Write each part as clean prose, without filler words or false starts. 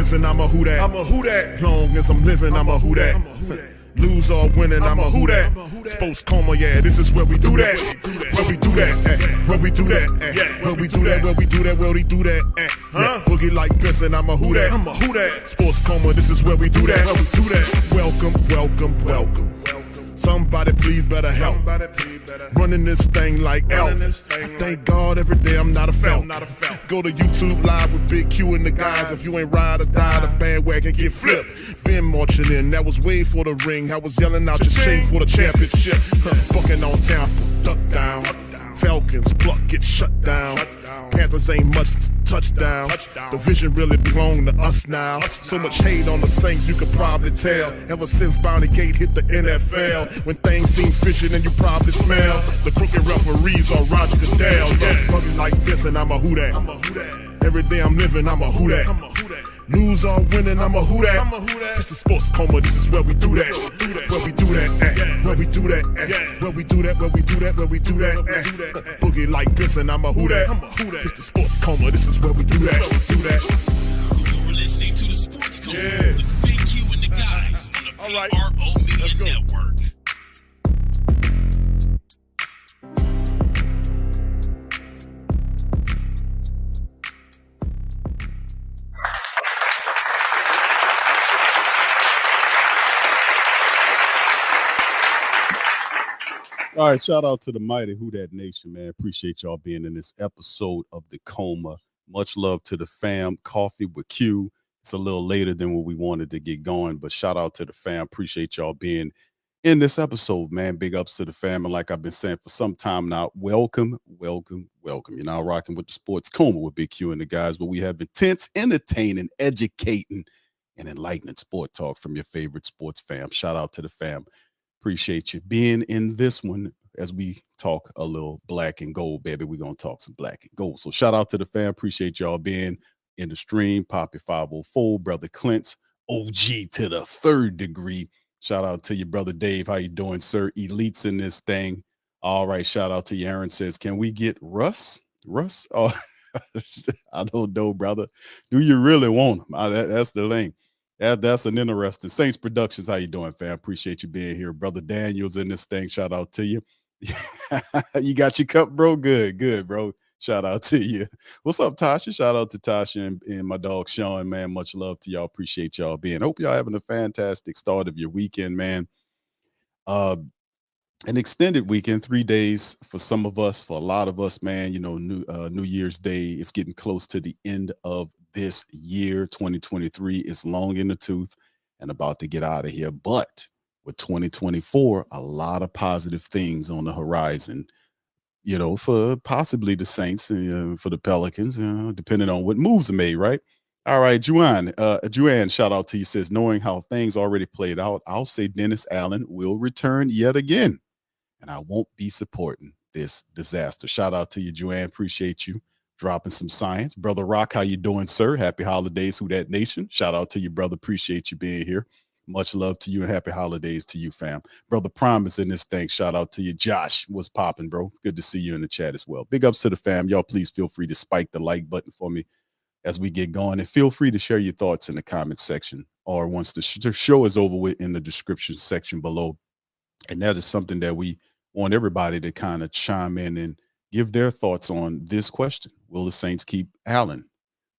missing, I'm a who that. I'm a who that. Long as I'm living, I'm a who that. Lose or winning, I'm a who that. Sports Coma, yeah, this is where we do that. Where we do that, where we do that, where we do that, where we do that, where we do that. Boogie like Benson, I'm a who that. I'm a who that. Sports Coma, this is where we do that. Where we do that. Welcome, welcome, welcome. Somebody please better help. Running this thing like Elf. I thank God every day I'm not a felt. Go to YouTube Live with Big Q and the guys. If you ain't ride or die, the bandwagon get flipped. Been marching in, that was way for the ring. I was yelling out your shame for the championship. Bucking on Tampa, duck down. Falcons, pluck, get shut down. Panthers ain't much touchdown. The vision really belong to us now. So much hate on the Saints, you could probably tell. Ever since Bounty Gate hit the NFL, when things seem fishy and you probably smell the crooked referees on Roger Goodell. Yeah, bugging like this and I'm a who that. Every day I'm living, I'm a who that. Lose or winning, I'm a who that. It's the Sports Coma, this is where we do that. Where we do that, where we do that, where we do that, where we do that, where we do that. Boogie like this and I'm a who that. It's the Sports Coma, this is where we do that. You're listening to the Sports Coma with Big Q and the guys on the PRO Media Network. All right, shout out to the mighty Who Dat Nation, man. Appreciate y'all being in this episode of The Coma. Much love to the fam. Coffee with Q. It's a little later than what we wanted to get going, but shout out to the fam. Appreciate y'all being in this episode, man. Big ups to the fam. And like I've been saying for some time now, welcome, welcome, welcome. You're now rocking with the Sports Coma with Big Q and the guys, but we have intense, entertaining, educating, and enlightening sport talk from your favorite sports fam. Shout out to the fam. Appreciate you being in this one as we talk a little black and gold, baby. We're going to talk some black and gold. So shout out to the fam. Appreciate y'all being in the stream. Poppy 504, Brother Clint's OG to the third degree. Shout out to your brother Dave. How you doing, sir? Elites in this thing. All right. Shout out to you. Aaron says, can we get Russ? Russ? Oh, I don't know, brother. Do you really want him? That's the thing. That's an interesting. Saints Productions, how you doing, fam? Appreciate you being here. Brother Daniel's in this thing. Shout out to you. You got your cup, bro? Good, bro. Shout out to you. What's up, Tasha? Shout out to Tasha and my dog Sean, man. Much love to y'all. Appreciate y'all being. Hope y'all having a fantastic start of your weekend, man. An extended weekend, 3 days for some of us, for a lot of us, man. You know, New Year's Day, it's getting close to the end of this year. 2023 is long in the tooth and about to get out of here. But with 2024, a lot of positive things on the horizon, you know, for possibly the Saints, for the Pelicans, depending on what moves are made, right? All right, Juan, shout out to you, says, knowing how things already played out, I'll say Dennis Allen will return yet again, and I won't be supporting this disaster. Shout out to you, Juan. Appreciate you dropping some science. Brother Rock, how you doing, sir? Happy holidays, Who Dat Nation. Shout out to you, brother. Appreciate you being here. Much love to you and happy holidays to you, fam. Brother Prime is in this thing. Shout out to you. Josh, what's popping, bro? Good to see you in the chat as well. Big ups to the fam. Y'all please feel free to spike the like button for me as we get going. And feel free to share your thoughts in the comments section or once the show is over with in the description section below. And that is something that we want everybody to kind of chime in and give their thoughts on this question. Will the Saints keep Allen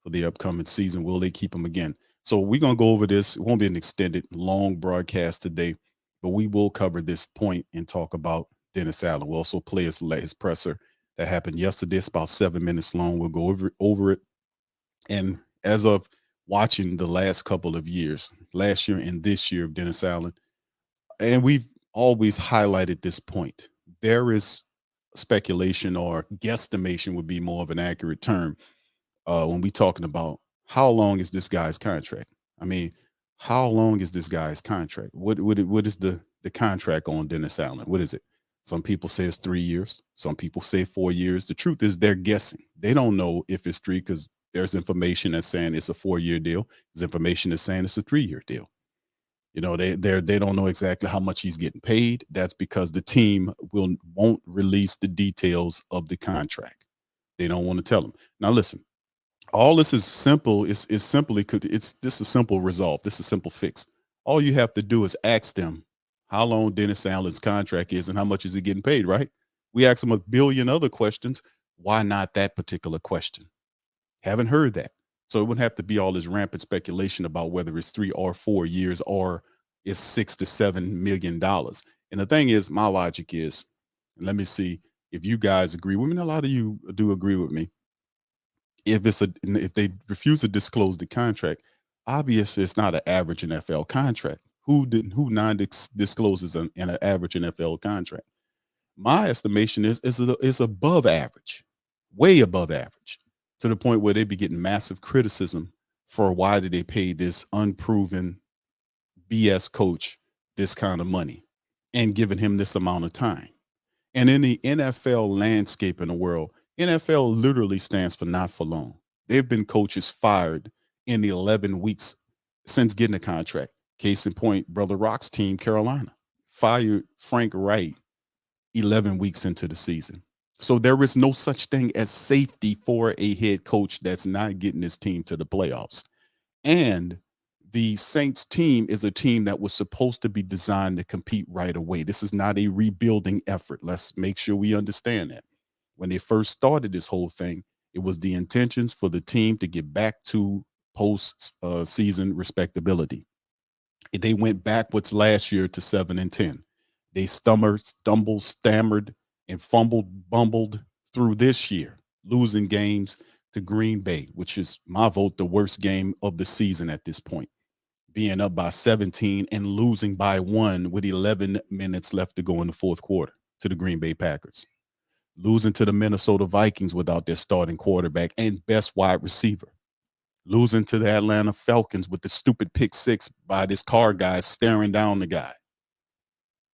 for the upcoming season? Will they keep him again? So we're going to go over this. It won't be an extended, long broadcast today, but we will cover this point and talk about Dennis Allen. We'll also play his presser that happened yesterday. It's about 7 minutes long. We'll go over it. And as of watching the last couple of years, last year and this year of Dennis Allen, and we've always highlighted this point, there is speculation, or guesstimation would be more of an accurate term, when we're talking about how long is this guy's contract. I mean, how long is this guy's contract? What is the contract on Dennis Allen? What is it? Some people say it's 3 years. Some people say 4 years. The truth is they're guessing. They don't know if it's three, because there's information that's saying it's a 4-year deal. There's information that's saying it's a 3-year deal. You know, they don't know exactly how much he's getting paid. That's because the team won't release the details of the contract. They don't want to tell them. Now, listen, All this is simple. Is simply could it's this a simple resolve. This is a simple fix. All you have to do is ask them how long Dennis Allen's contract is and how much is he getting paid, right? We ask them a billion other questions. Why not that particular question? Haven't heard that. So it wouldn't have to be all this rampant speculation about whether it's 3 or 4 years or it's $6 to $7 million. And the thing is, my logic is, let me see if you guys agree with me. A lot of you do agree with me. If they refuse to disclose the contract, obviously it's not an average NFL contract. Who non discloses an average NFL contract? My estimation is above average, way above average, to the point where they'd be getting massive criticism for why did they pay this unproven BS coach this kind of money and giving him this amount of time. And in the NFL landscape in the world, NFL literally stands for not for long. They've been coaches fired in the 11 weeks since getting a contract. Case in point, Brother Rock's team, Carolina, fired Frank Wright 11 weeks into the season. So there is no such thing as safety for a head coach that's not getting his team to the playoffs. And the Saints team is a team that was supposed to be designed to compete right away. This is not a rebuilding effort. Let's make sure we understand that. When they first started this whole thing, it was the intentions for the team to get back to post season respectability. They went backwards last year to 7-10. They stumbled, stammered, and bumbled through this year, losing games to Green Bay, which is my vote the worst game of the season at this point. Being up by 17 and losing by 1 with 11 minutes left to go in the fourth quarter to the Green Bay Packers. Losing to the Minnesota Vikings without their starting quarterback and best wide receiver. Losing to the Atlanta Falcons with the stupid pick six by this car guy staring down the guy.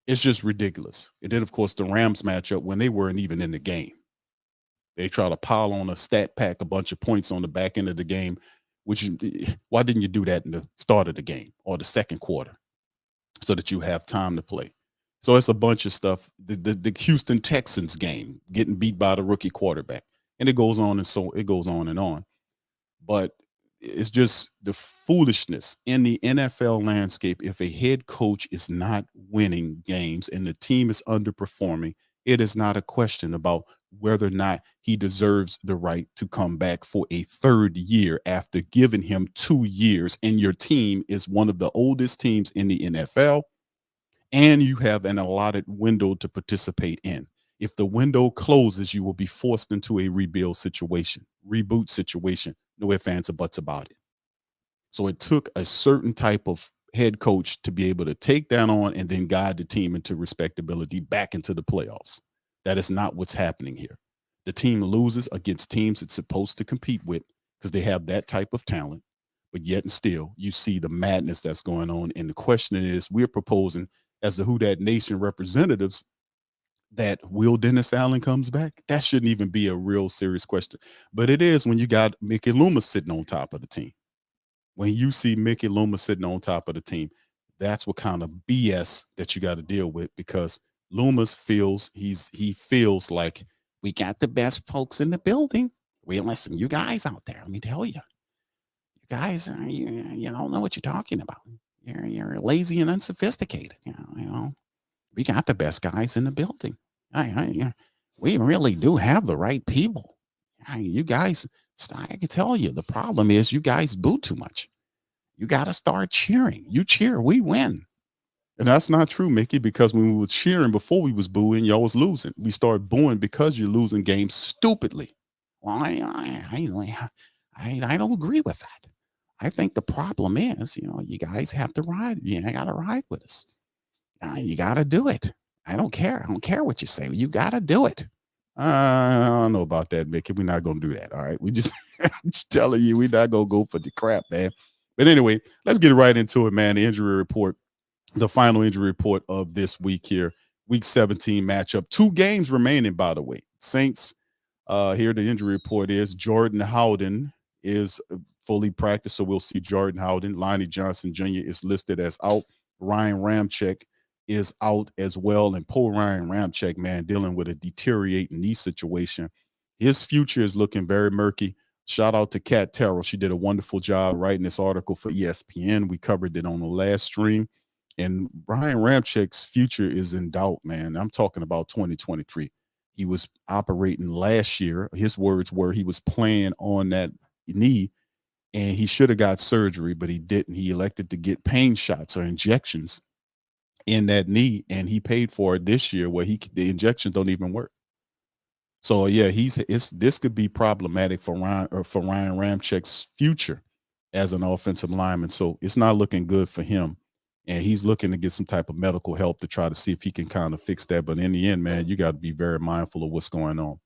It's just ridiculous. And then, of course, the Rams matchup when they weren't even in the game. They try to pile on a stat pack, a bunch of points on the back end of the game, which why didn't you do that in the start of the game or the second quarter so that you have time to play? So it's a bunch of stuff. The Houston Texans game, getting beat by the rookie quarterback. And it goes on and so it goes on and on. But it's just the foolishness in the NFL landscape. If a head coach is not winning games and the team is underperforming, it is not a question about whether or not he deserves the right to come back for a third year after giving him 2 years. And your team is one of the oldest teams in the NFL. And you have an allotted window to participate in. If the window closes, you will be forced into a reboot situation. No ifs, ands, or buts about it. So it took a certain type of head coach to be able to take that on and then guide the team into respectability back into the playoffs. That is not what's happening here. The team loses against teams it's supposed to compete with because they have that type of talent. But yet and still, you see the madness that's going on. And the question is, we're proposing as the Who Dat Nation representatives that will Dennis Allen comes back? That shouldn't even be a real serious question. But it is when you got Mickey Loomis sitting on top of the team. When you see Mickey Loomis sitting on top of the team, that's what kind of BS that you got to deal with, because Loomis feels he feels like we got the best folks in the building. We listen, you guys out there, let me tell you. You guys, you don't know what you're talking about. You're lazy and unsophisticated. You know. We got the best guys in the building. We really do have the right people. You guys, I can tell you, the problem is you guys boo too much. You got to start cheering. You cheer, we win. And that's not true, Mickey, because when we was cheering before we was booing, y'all was losing. We started booing because you're losing games stupidly. Well, I don't agree with that. I think the problem is, you guys have to ride. You got to ride with us. You got to do it. I don't care. I don't care what you say. You got to do it. I don't know about that, Mickey. We're not going to do that. All right. We just, I'm just telling you, we're not going to go for the crap, man. But anyway, let's get right into it, man. The injury report, the final injury report of this week here, week 17 matchup. 2 games remaining, by the way. Saints, here the injury report is Jordan Howden is fully practiced. So we'll see Jordan Howden. Lonnie Johnson Jr. is listed as out. Ryan Ramczyk is out as well. And poor Ryan Ramczyk, man, dealing with a deteriorating knee situation. His future is looking very murky. Shout out to Kat Terrell. She did a wonderful job writing this article for ESPN. We covered it on the last stream. And Brian Ramchek's future is in doubt, man. I'm talking about 2023. He was operating last year. His words were he was playing on that knee and he should have got surgery, but he didn't. He elected to get pain shots or injections in that knee, and he paid for it this year where the injections don't even work. So yeah, this could be problematic for Ryan Ramchek's future as an offensive lineman. So it's not looking good for him. And he's looking to get some type of medical help to try to see if he can kind of fix that. But in the end, man, you got to be very mindful of what's going on. All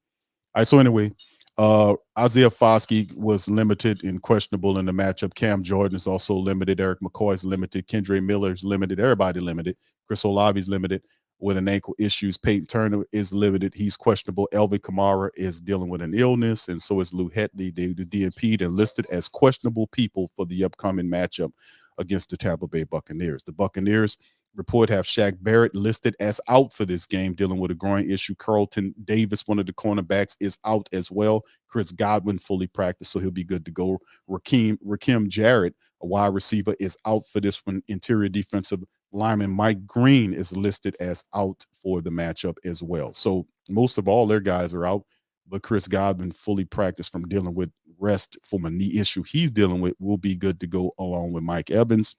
right. So anyway, Isaiah Foskey was limited and questionable in the matchup. Cam Jordan is also limited. Eric McCoy is limited. Kendre Miller is limited. Everybody limited. Chris Olave's limited with an ankle issues. Peyton Turner is limited. He's questionable. Elvin Kamara is dealing with an illness, and so is Lou Hetley. The DNP are listed as questionable people for the upcoming matchup against the Tampa Bay Buccaneers. The Buccaneers report have Shaq Barrett listed as out for this game, dealing with a groin issue. Carlton Davis, one of the cornerbacks, is out as well. Chris Godwin fully practiced, so he'll be good to go. Rakim Jarrett, a wide receiver, is out for this one. Interior defensive lineman Mike Green is listed as out for the matchup as well. So most of all their guys are out, but Chris Godwin fully practiced from dealing with rest from a knee issue he's dealing with, will be good to go along with Mike Evans.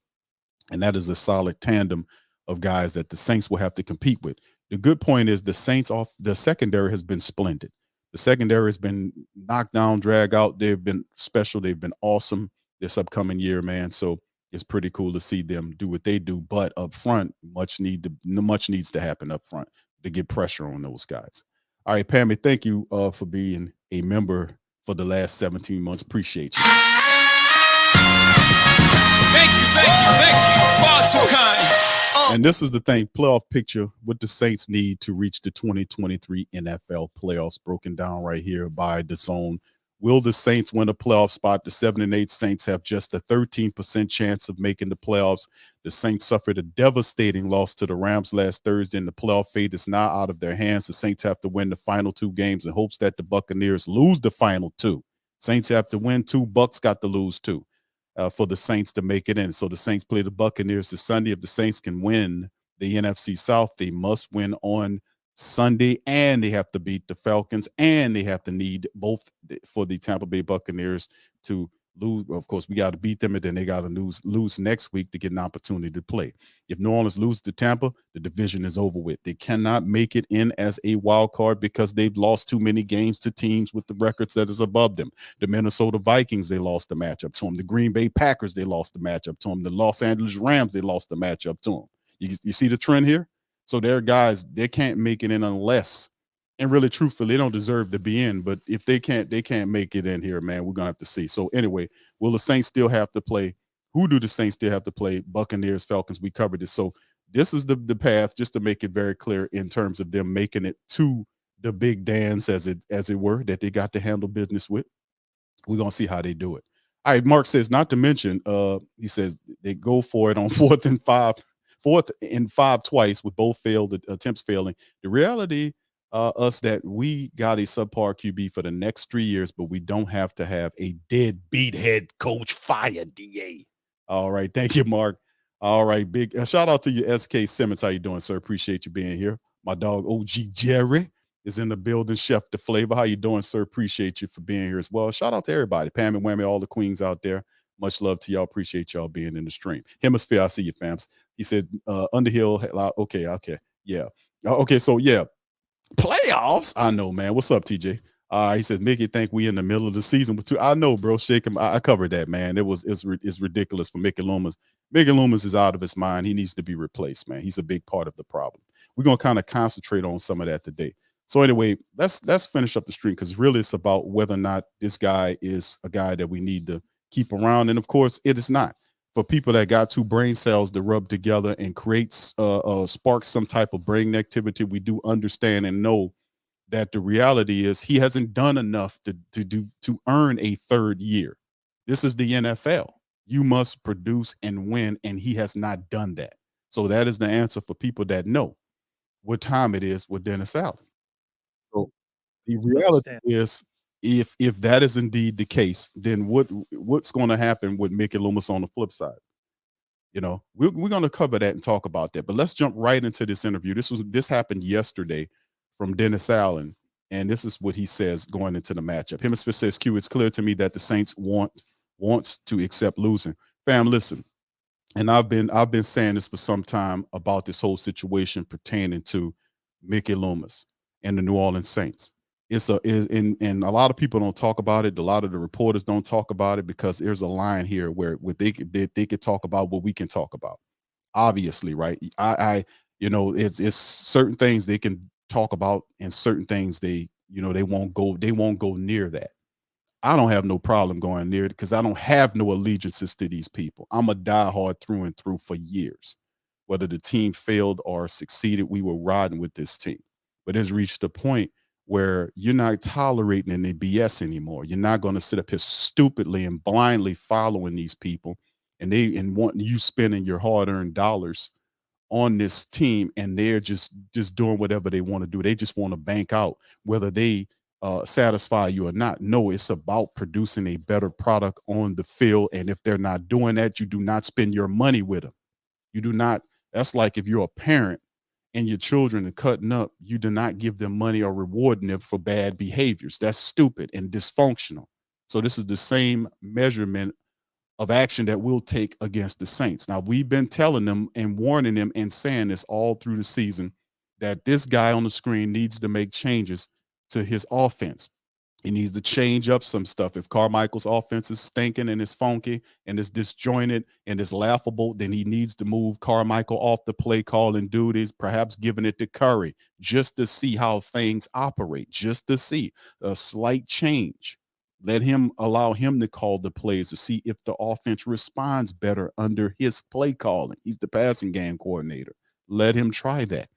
And that is a solid tandem of guys that the Saints will have to compete with. The good point is the Saints the secondary has been splendid. The secondary has been knocked down, drag out. They've been special. They've been awesome this upcoming year, man. So it's pretty cool to see them do what they do. But up front, much needs to happen up front to get pressure on those guys. All right, Pammy, thank you for being a member for the last 17 months. Appreciate you. Thank you. Far too kind. And this is the thing, playoff picture, what the Saints need to reach the 2023 NFL playoffs, broken down right here by the zone. Will the Saints win a playoff spot? The 7-8 Saints have just a 13% chance of making the playoffs. The Saints suffered a devastating loss to the Rams last Thursday, and the playoff fate is now out of their hands. The Saints have to win the final two games in hopes that the Buccaneers lose the final two. Saints have to win two. Bucks got to lose two. For the Saints to make it in. So the Saints play the Buccaneers this Sunday. If the Saints can win the NFC South, they must win on Sunday, and they have to beat the Falcons, and they have to need both for the Tampa Bay Buccaneers to lose. Of course, we got to beat them, and then they got to lose next week to get an opportunity to play. If New Orleans loses to Tampa, the division is over with. They cannot make it in as a wild card because they've lost too many games to teams with the records that is above them. The Minnesota Vikings, they lost the matchup to them. The Green Bay Packers, they lost the matchup to them. The Los Angeles Rams, they lost the matchup to them. You see the trend here? So their guys, they can't make it in unless, and really truthfully, they don't deserve to be in, but if they can't make it in here, man, we're going to have to see. So anyway, will the Saints still have to play? Who do the Saints still have to play? Buccaneers, Falcons, we covered this. So this is the path, just to make it very clear in terms of them making it to the big dance, as it were, that they got to handle business with. We're going to see how they do it. All right, Mark says, not to mention, he says they go for it on fourth and five twice with both failed attempts failing. The reality us that we got a subpar QB for the next 3 years, but we don't have to have a deadbeat head coach. Fire DA. All right. Thank you, Mark. All right. Big shout out to you, SK Simmons. How you doing, sir? Appreciate you being here. My dog, OG Jerry, is in the building. Chef the Flavor. How you doing, sir? Appreciate you for being here as well. Shout out to everybody. Pam and Whammy, all the queens out there. Much love to y'all. Appreciate y'all being in the stream. Hemisphere, I see you, fams. He said, Underhill. Okay. Yeah. Okay. So, yeah. Playoffs? I know, man. What's up, TJ? He says, Mickey, think we in the middle of the season with two. I know, bro. Shake him. I covered that, man. It's ridiculous for Mickey Loomis. Mickey Loomis is out of his mind. He needs to be replaced, man. He's a big part of the problem. We're gonna kind of concentrate on some of that today. So anyway, let's finish up the stream, because really it's about whether or not this guy is a guy that we need to keep around. And of course, it is not. For people that got two brain cells to rub together and creates spark some type of brain activity, we do understand and know that the reality is he hasn't done enough to earn a third year. This is the NFL. You must produce and win, and he has not done that. So that is the answer for people that know what time it is with Dennis Allen. So the reality is If that is indeed the case, then what's going to happen with Mickey Loomis on the flip side? You know, we're going to cover that and talk about that. But let's jump right into this interview. This happened yesterday from Dennis Allen, and this is what he says going into the matchup. Hemisphere says, "Q, it's clear to me that the Saints wants to accept losing." Fam, listen, and I've been saying this for some time about this whole situation pertaining to Mickey Loomis and the New Orleans Saints. And a lot of people don't talk about it. A lot of the reporters don't talk about it because there's a line here where they could talk about what we can talk about. Obviously, right? I it's certain things they can talk about and certain things they won't go near that. I don't have no problem going near it because I don't have no allegiances to these people. I'm a diehard through and through for years. Whether the team failed or succeeded, we were riding with this team. But it's reached a point where you're not tolerating any BS anymore. You're not going to sit up here stupidly and blindly following these people and wanting you spending your hard-earned dollars on this team, and they're just doing whatever they want to do. They just want to bank out, whether they satisfy you or not. No, it's about producing a better product on the field, and if they're not doing that, you do not spend your money with them. You do not. That's like if you're a parent and your children are cutting up, you do not give them money or rewarding them for bad behaviors. That's stupid and dysfunctional. So this is the same measurement of action that we'll take against the Saints. Now, we've been telling them and warning them and saying this all through the season that this guy on the screen needs to make changes to his offense. He needs to change up some stuff. If Carmichael's offense is stinking and it's funky and it's disjointed and it's laughable, then he needs to move Carmichael off the play calling duties, perhaps giving it to Curry just to see how things operate, just to see a slight change. Allow him to call the plays to see if the offense responds better under his play calling. He's the passing game coordinator. Let him try that.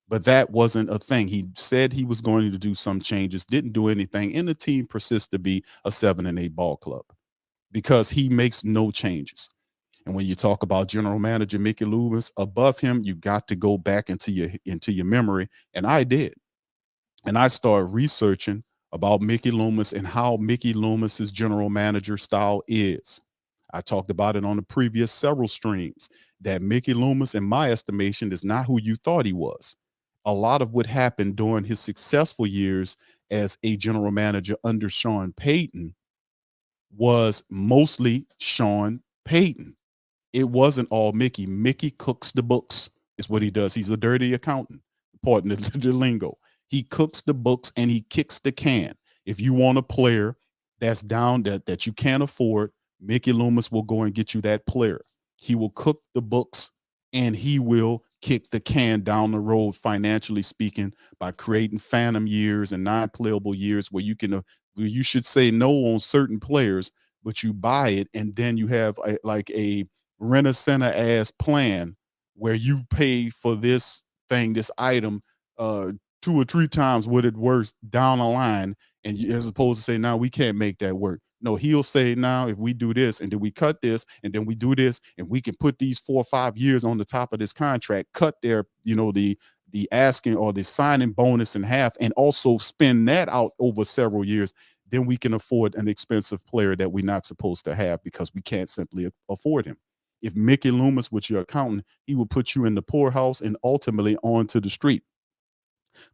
But that wasn't a thing. He said he was going to do some changes, didn't do anything, and the team persists to be a 7-8 ball club because he makes no changes. And when you talk about general manager Mickey Loomis, above him, you got to go back into your memory. And I did. And I started researching about Mickey Loomis and how Mickey Loomis's general manager style is. I talked about it on the previous several streams that Mickey Loomis, in my estimation, is not who you thought he was. A lot of what happened during his successful years as a general manager under Sean Payton was mostly Sean Payton. It wasn't all Mickey. Mickey cooks the books, is what he does. He's a dirty accountant, pardon the lingo. He cooks the books and he kicks the can. If you want a player that's down that you can't afford, Mickey Loomis will go and get you that player. He will cook the books and he will kick the can down the road, financially speaking, by creating phantom years and non-playable years where you should say no on certain players, but you buy it and then you have a Rent-A-Center ass plan where you pay for this item 2 or 3 times what it worth down the line, and as opposed to say, now we can't make that work. No, he'll say, now if we do this and then we cut this and then we do this and we can put these 4 or 5 years on the top of this contract, cut their, the asking or the signing bonus in half, and also spend that out over several years, then we can afford an expensive player that we're not supposed to have because we can't simply afford him. If Mickey Loomis was your accountant, he would put you in the poorhouse and ultimately onto the street.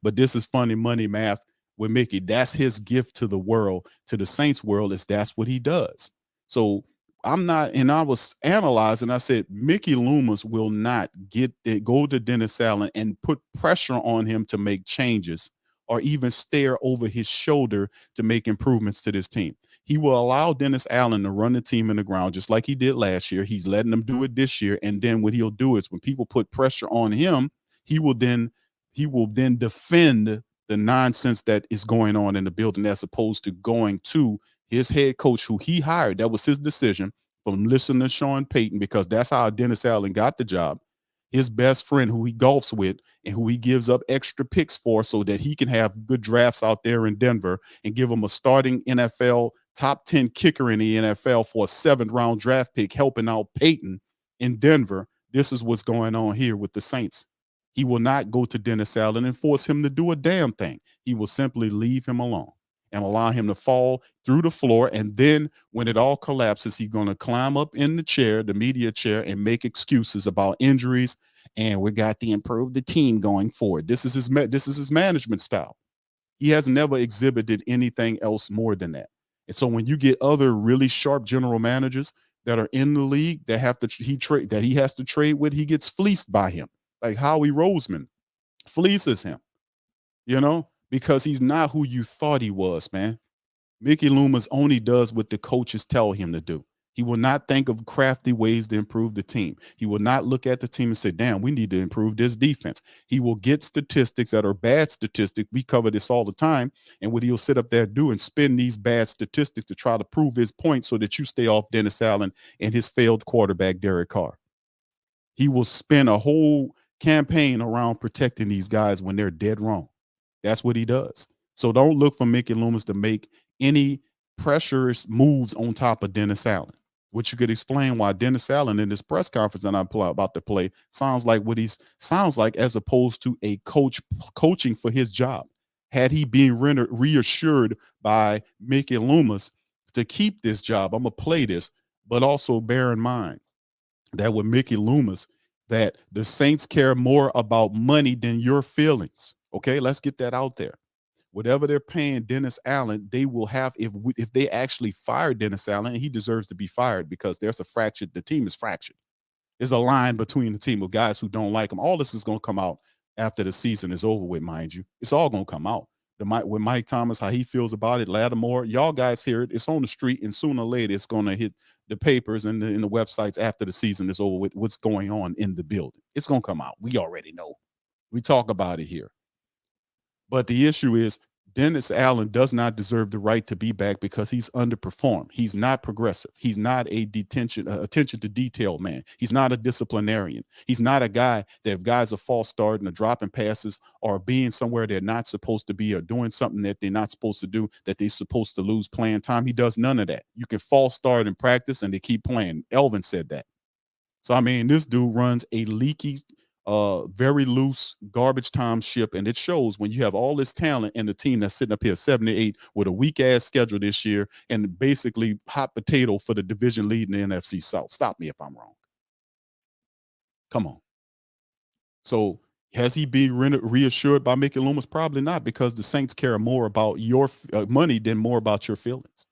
But this is funny money math with Mickey. That's his gift to the world, to the Saints world, is that's what he does. So I was analyzing, I said, Mickey Loomis will not go to Dennis Allen and put pressure on him to make changes or even stare over his shoulder to make improvements to this team. He will allow Dennis Allen to run the team in the ground just like he did last year. He's letting them do it this year. And then what he'll do is when people put pressure on him, he will then defend the nonsense that is going on in the building as opposed to going to his head coach who he hired. That was his decision from listening to Sean Payton, because that's how Dennis Allen got the job. His best friend who he golfs with and who he gives up extra picks for so that he can have good drafts out there in Denver and give him a starting NFL top 10 kicker in the NFL for a 7th round draft pick, helping out Payton in Denver. This is what's going on here with the Saints. He will not go to Dennis Allen and force him to do a damn thing. He will simply leave him alone. and allow him to fall through the floor. And then when it all collapses, he's going to climb up in the chair, the media chair, and make excuses about injuries. And we got to improve the team going forward. This is his management style. He has never exhibited anything else more than that. And so when you get other really sharp general managers that are in the league that he has to trade with, he gets fleeced by him. Like Howie Roseman fleeces him, because he's not who you thought he was, man. Mickey Loomis only does what the coaches tell him to do. He will not think of crafty ways to improve the team. He will not look at the team and say, damn, we need to improve this defense. He will get statistics that are bad statistics. We cover this all the time. And what he'll sit up there do and spin these bad statistics to try to prove his point so that you stay off Dennis Allen and his failed quarterback, Derek Carr. He will spin a whole campaign around protecting these guys when they're dead wrong. That's what he does. So don't look for Mickey Loomis to make any pressures moves on top of Dennis Allen, which you could explain why Dennis Allen in his press conference that I'm about to play sounds like what he sounds like, as opposed to a coach coaching for his job. Had he been reassured by Mickey Loomis to keep this job, I'm going to play this, but also bear in mind that with Mickey Loomis, that the Saints care more about money than your feelings. Okay, let's get that out there. Whatever they're paying Dennis Allen, they will have, if they actually fire Dennis Allen, and he deserves to be fired because there's the team is fractured. There's a line between the team of guys who don't like him. All this is going to come out after the season is over with, mind you. It's all going to come out. With Mike Thomas, how he feels about it, Lattimore, y'all guys hear it. It's on the street, and sooner or later, it's going to hit the papers and in the websites after the season is over with what's going on in the building. It's going to come out. We already know. We talk about it here. But the issue is Dennis Allen does not deserve the right to be back because he's underperformed. He's not progressive. He's not a attention to detail man. He's not a disciplinarian. He's not a guy that if guys are false starting or dropping passes or being somewhere they're not supposed to be or doing something that they're not supposed to do, that they're supposed to lose playing time. He does none of that. You can false start in practice and they keep playing. Elvin said that. So, I mean, this dude runs a leaky, very loose garbage time ship, and it shows when you have all this talent and the team that's sitting up here 7-8 with a weak ass schedule this year and basically hot potato for the division lead in the NFC South. Stop me if I'm wrong. Come on. So has he been reassured by Mickey Loomis? Probably not, because the Saints care more about your money than more about your feelings.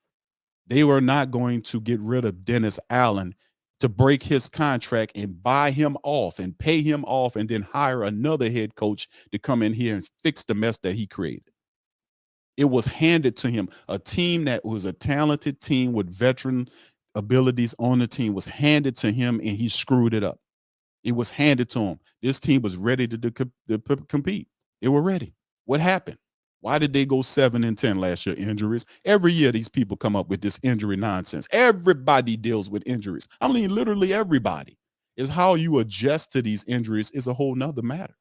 They were not going to get rid of Dennis Allen to break his contract and buy him off and pay him off and then hire another head coach to come in here and fix the mess that he created. It was handed to him. A team that was a talented team with veteran abilities on the team was handed to him, and he screwed it up. It was handed to him. This team was ready to compete. They were ready. What happened? Why did they go 7-10 last year? Injuries. Every year, these people come up with this injury nonsense. Everybody deals with injuries. I mean, literally everybody. Is how you adjust to these injuries is a whole nother matter.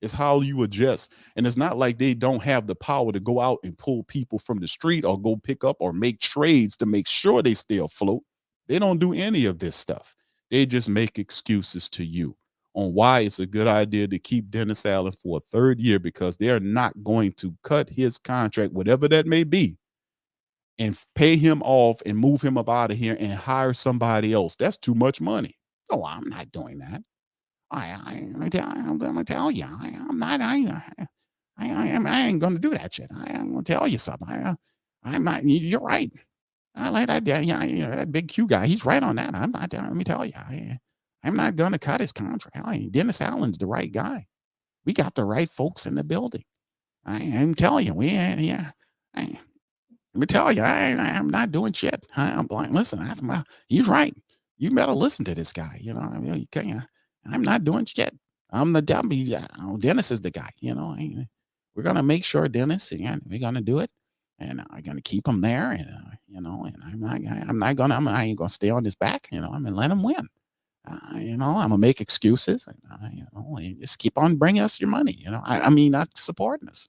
It's how you adjust. And it's not like they don't have the power to go out and pull people from the street or go pick up or make trades to make sure they stay afloat. They don't do any of this stuff. They just make excuses to you on why it's a good idea to keep Dennis Allen for a third year, because they're not going to cut his contract, whatever that may be, and pay him off and move him up out of here and hire somebody else. That's too much money. Oh, I'm not doing that. I'm going to tell you, I ain't going to do that shit. I'm going to tell you something. I'm not, you're right. I like that. Yeah, that big Q guy. He's right on that. I'm not, let me tell you, I'm not going to cut his contract. Dennis Allen's the right guy. We got the right folks in the building. I'm telling you, let me tell you, I'm not doing shit. I'm like, listen, he's right. You better listen to this guy. I'm not doing shit. Dennis is the guy. We're going to make sure Dennis, and we're going to do it. And I'm going to keep him there. And, and I ain't going to stay on his back. I'm going to let him win. I'm gonna make excuses, and just keep on bringing us your money. Not supporting us.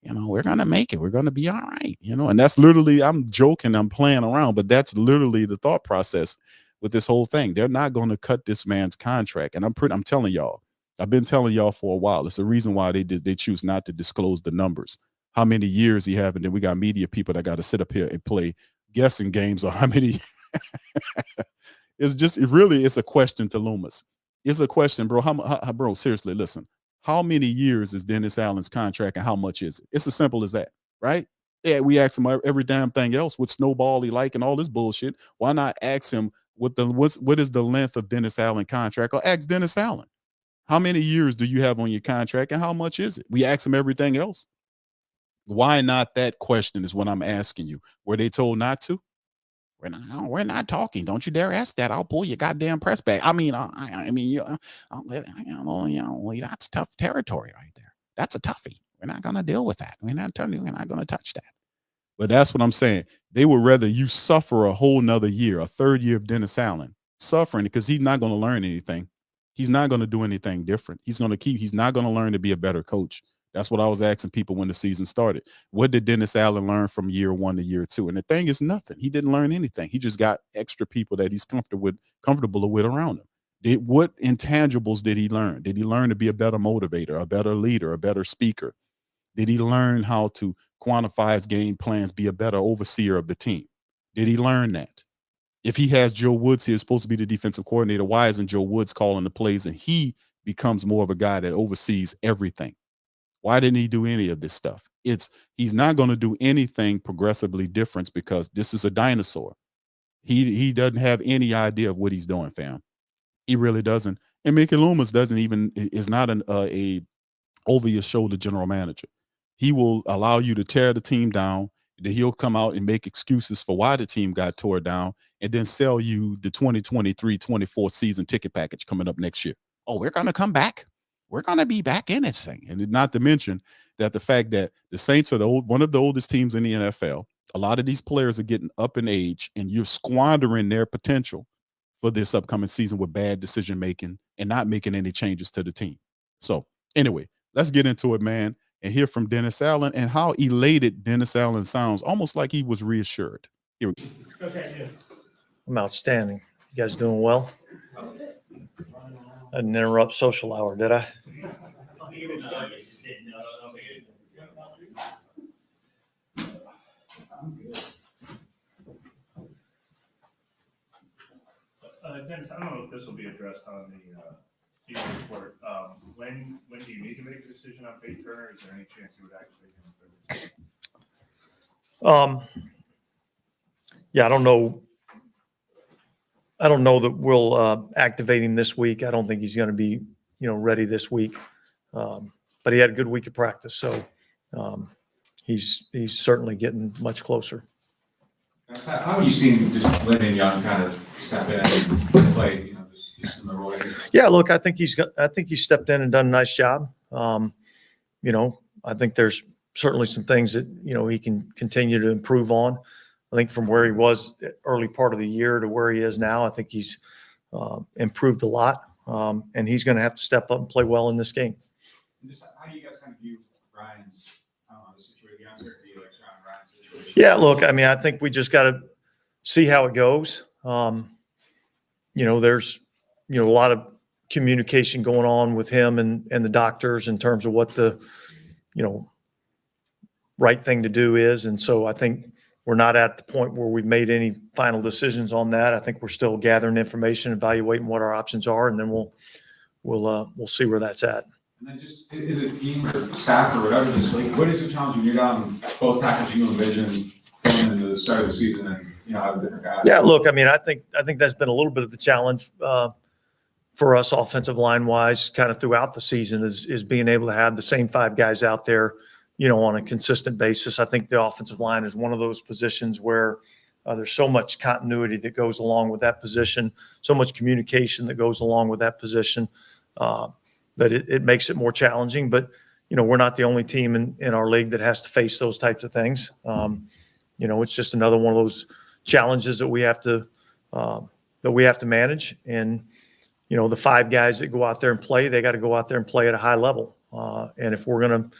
We're gonna make it. We're gonna be all right. And that's literally, I'm joking, I'm playing around, but that's literally the thought process with this whole thing. They're not going to cut this man's contract, and I'm telling y'all, I've been telling y'all for a while. It's the reason why they choose not to disclose the numbers how many years he have, and then we got media people that got to sit up here and play guessing games on how many. It's a question to Loomis. It's a question, bro. Bro, seriously, listen. How many years is Dennis Allen's contract, and how much is it? It's as simple as that, right? Yeah, we ask him every damn thing else with snowball he like and all this bullshit. Why not ask him what is the length of Dennis Allen contract? Or ask Dennis Allen, how many years do you have on your contract and how much is it? We ask him everything else. Why not that question is what I'm asking you. Were they told not to? We're not talking. Don't you dare ask that. I'll pull your goddamn press back. That's tough territory right there. That's a toughie. We're not going to deal with that. We're not going to touch that. But that's what I'm saying. They would rather you suffer a whole nother year, a third year of Dennis Allen suffering, because he's not going to learn anything. He's not going to do anything different. He's not going to learn to be a better coach. That's what I was asking people when the season started. What did Dennis Allen learn from year 1 to year 2? And the thing is nothing. He didn't learn anything. He just got extra people that he's comfortable with around him. What intangibles did he learn? Did he learn to be a better motivator, a better leader, a better speaker? Did he learn how to quantify his game plans, be a better overseer of the team? Did he learn that? If he has Joe Woods here, supposed to be the defensive coordinator, why isn't Joe Woods calling the plays and he becomes more of a guy that oversees everything? Why didn't he do any of this stuff? He's not going to do anything progressively different because this is a dinosaur. He doesn't have any idea of what he's doing, fam. He really doesn't. And Mickey Loomis is not a over your shoulder general manager. He will allow you to tear the team down. Then he'll come out and make excuses for why the team got tore down and then sell you the 2023-24 season ticket package coming up next year. Oh, we're going to come back. We're going to be back in this thing. And not to mention that the fact that the Saints are one of the oldest teams in the NFL. A lot of these players are getting up in age, and you're squandering their potential for this upcoming season with bad decision making and not making any changes to the team. So anyway, let's get into it, man, and hear from Dennis Allen and how elated Dennis Allen sounds, almost like he was reassured. Here we go. Okay, I'm outstanding. You guys doing well? I didn't interrupt social hour, did I? Dennis, I don't know if this will be addressed on the TV report. When do you need to make a decision on Peyton Turner? Is there any chance you would actually Yeah, I don't know. I don't know that we'll activate him this week. I don't think he's going to be, ready this week. But he had a good week of practice, so he's certainly getting much closer. How are you seeing just Lennon Young kind of step in and play, just in the role? Yeah, look, I think he's stepped in and done a nice job. I think there's certainly some things that he can continue to improve on. I think from where he was early part of the year to where he is now, I think he's improved a lot, and he's going to have to step up and play well in this game. And just how do you guys kind of view Ryan's the situation? The uncertainty like around Ryan's situation? Yeah, look, I think we just got to see how it goes. There's a lot of communication going on with him and the doctors in terms of what the right thing to do is, and so I think we're not at the point where we've made any final decisions on that. I think we're still gathering information, evaluating what our options are, and then we'll see where that's at. And then just, is it team or staff or whatever, just like, what is the challenge when you're down both tackles, you and vision going into the start of the season and, have a different guy? Yeah, look, I think that's been a little bit of the challenge for us offensive line wise, kind of throughout the season is being able to have the same 5 guys out there, on a consistent basis. I think the offensive line is one of those positions where there's so much continuity that goes along with that position, so much communication that goes along with that position that it makes it more challenging. But, we're not the only team in our league that has to face those types of things. It's just another one of those challenges that we have to manage. And, the 5 guys that go out there and play, they got to go out there and play at a high level. And if we're going to,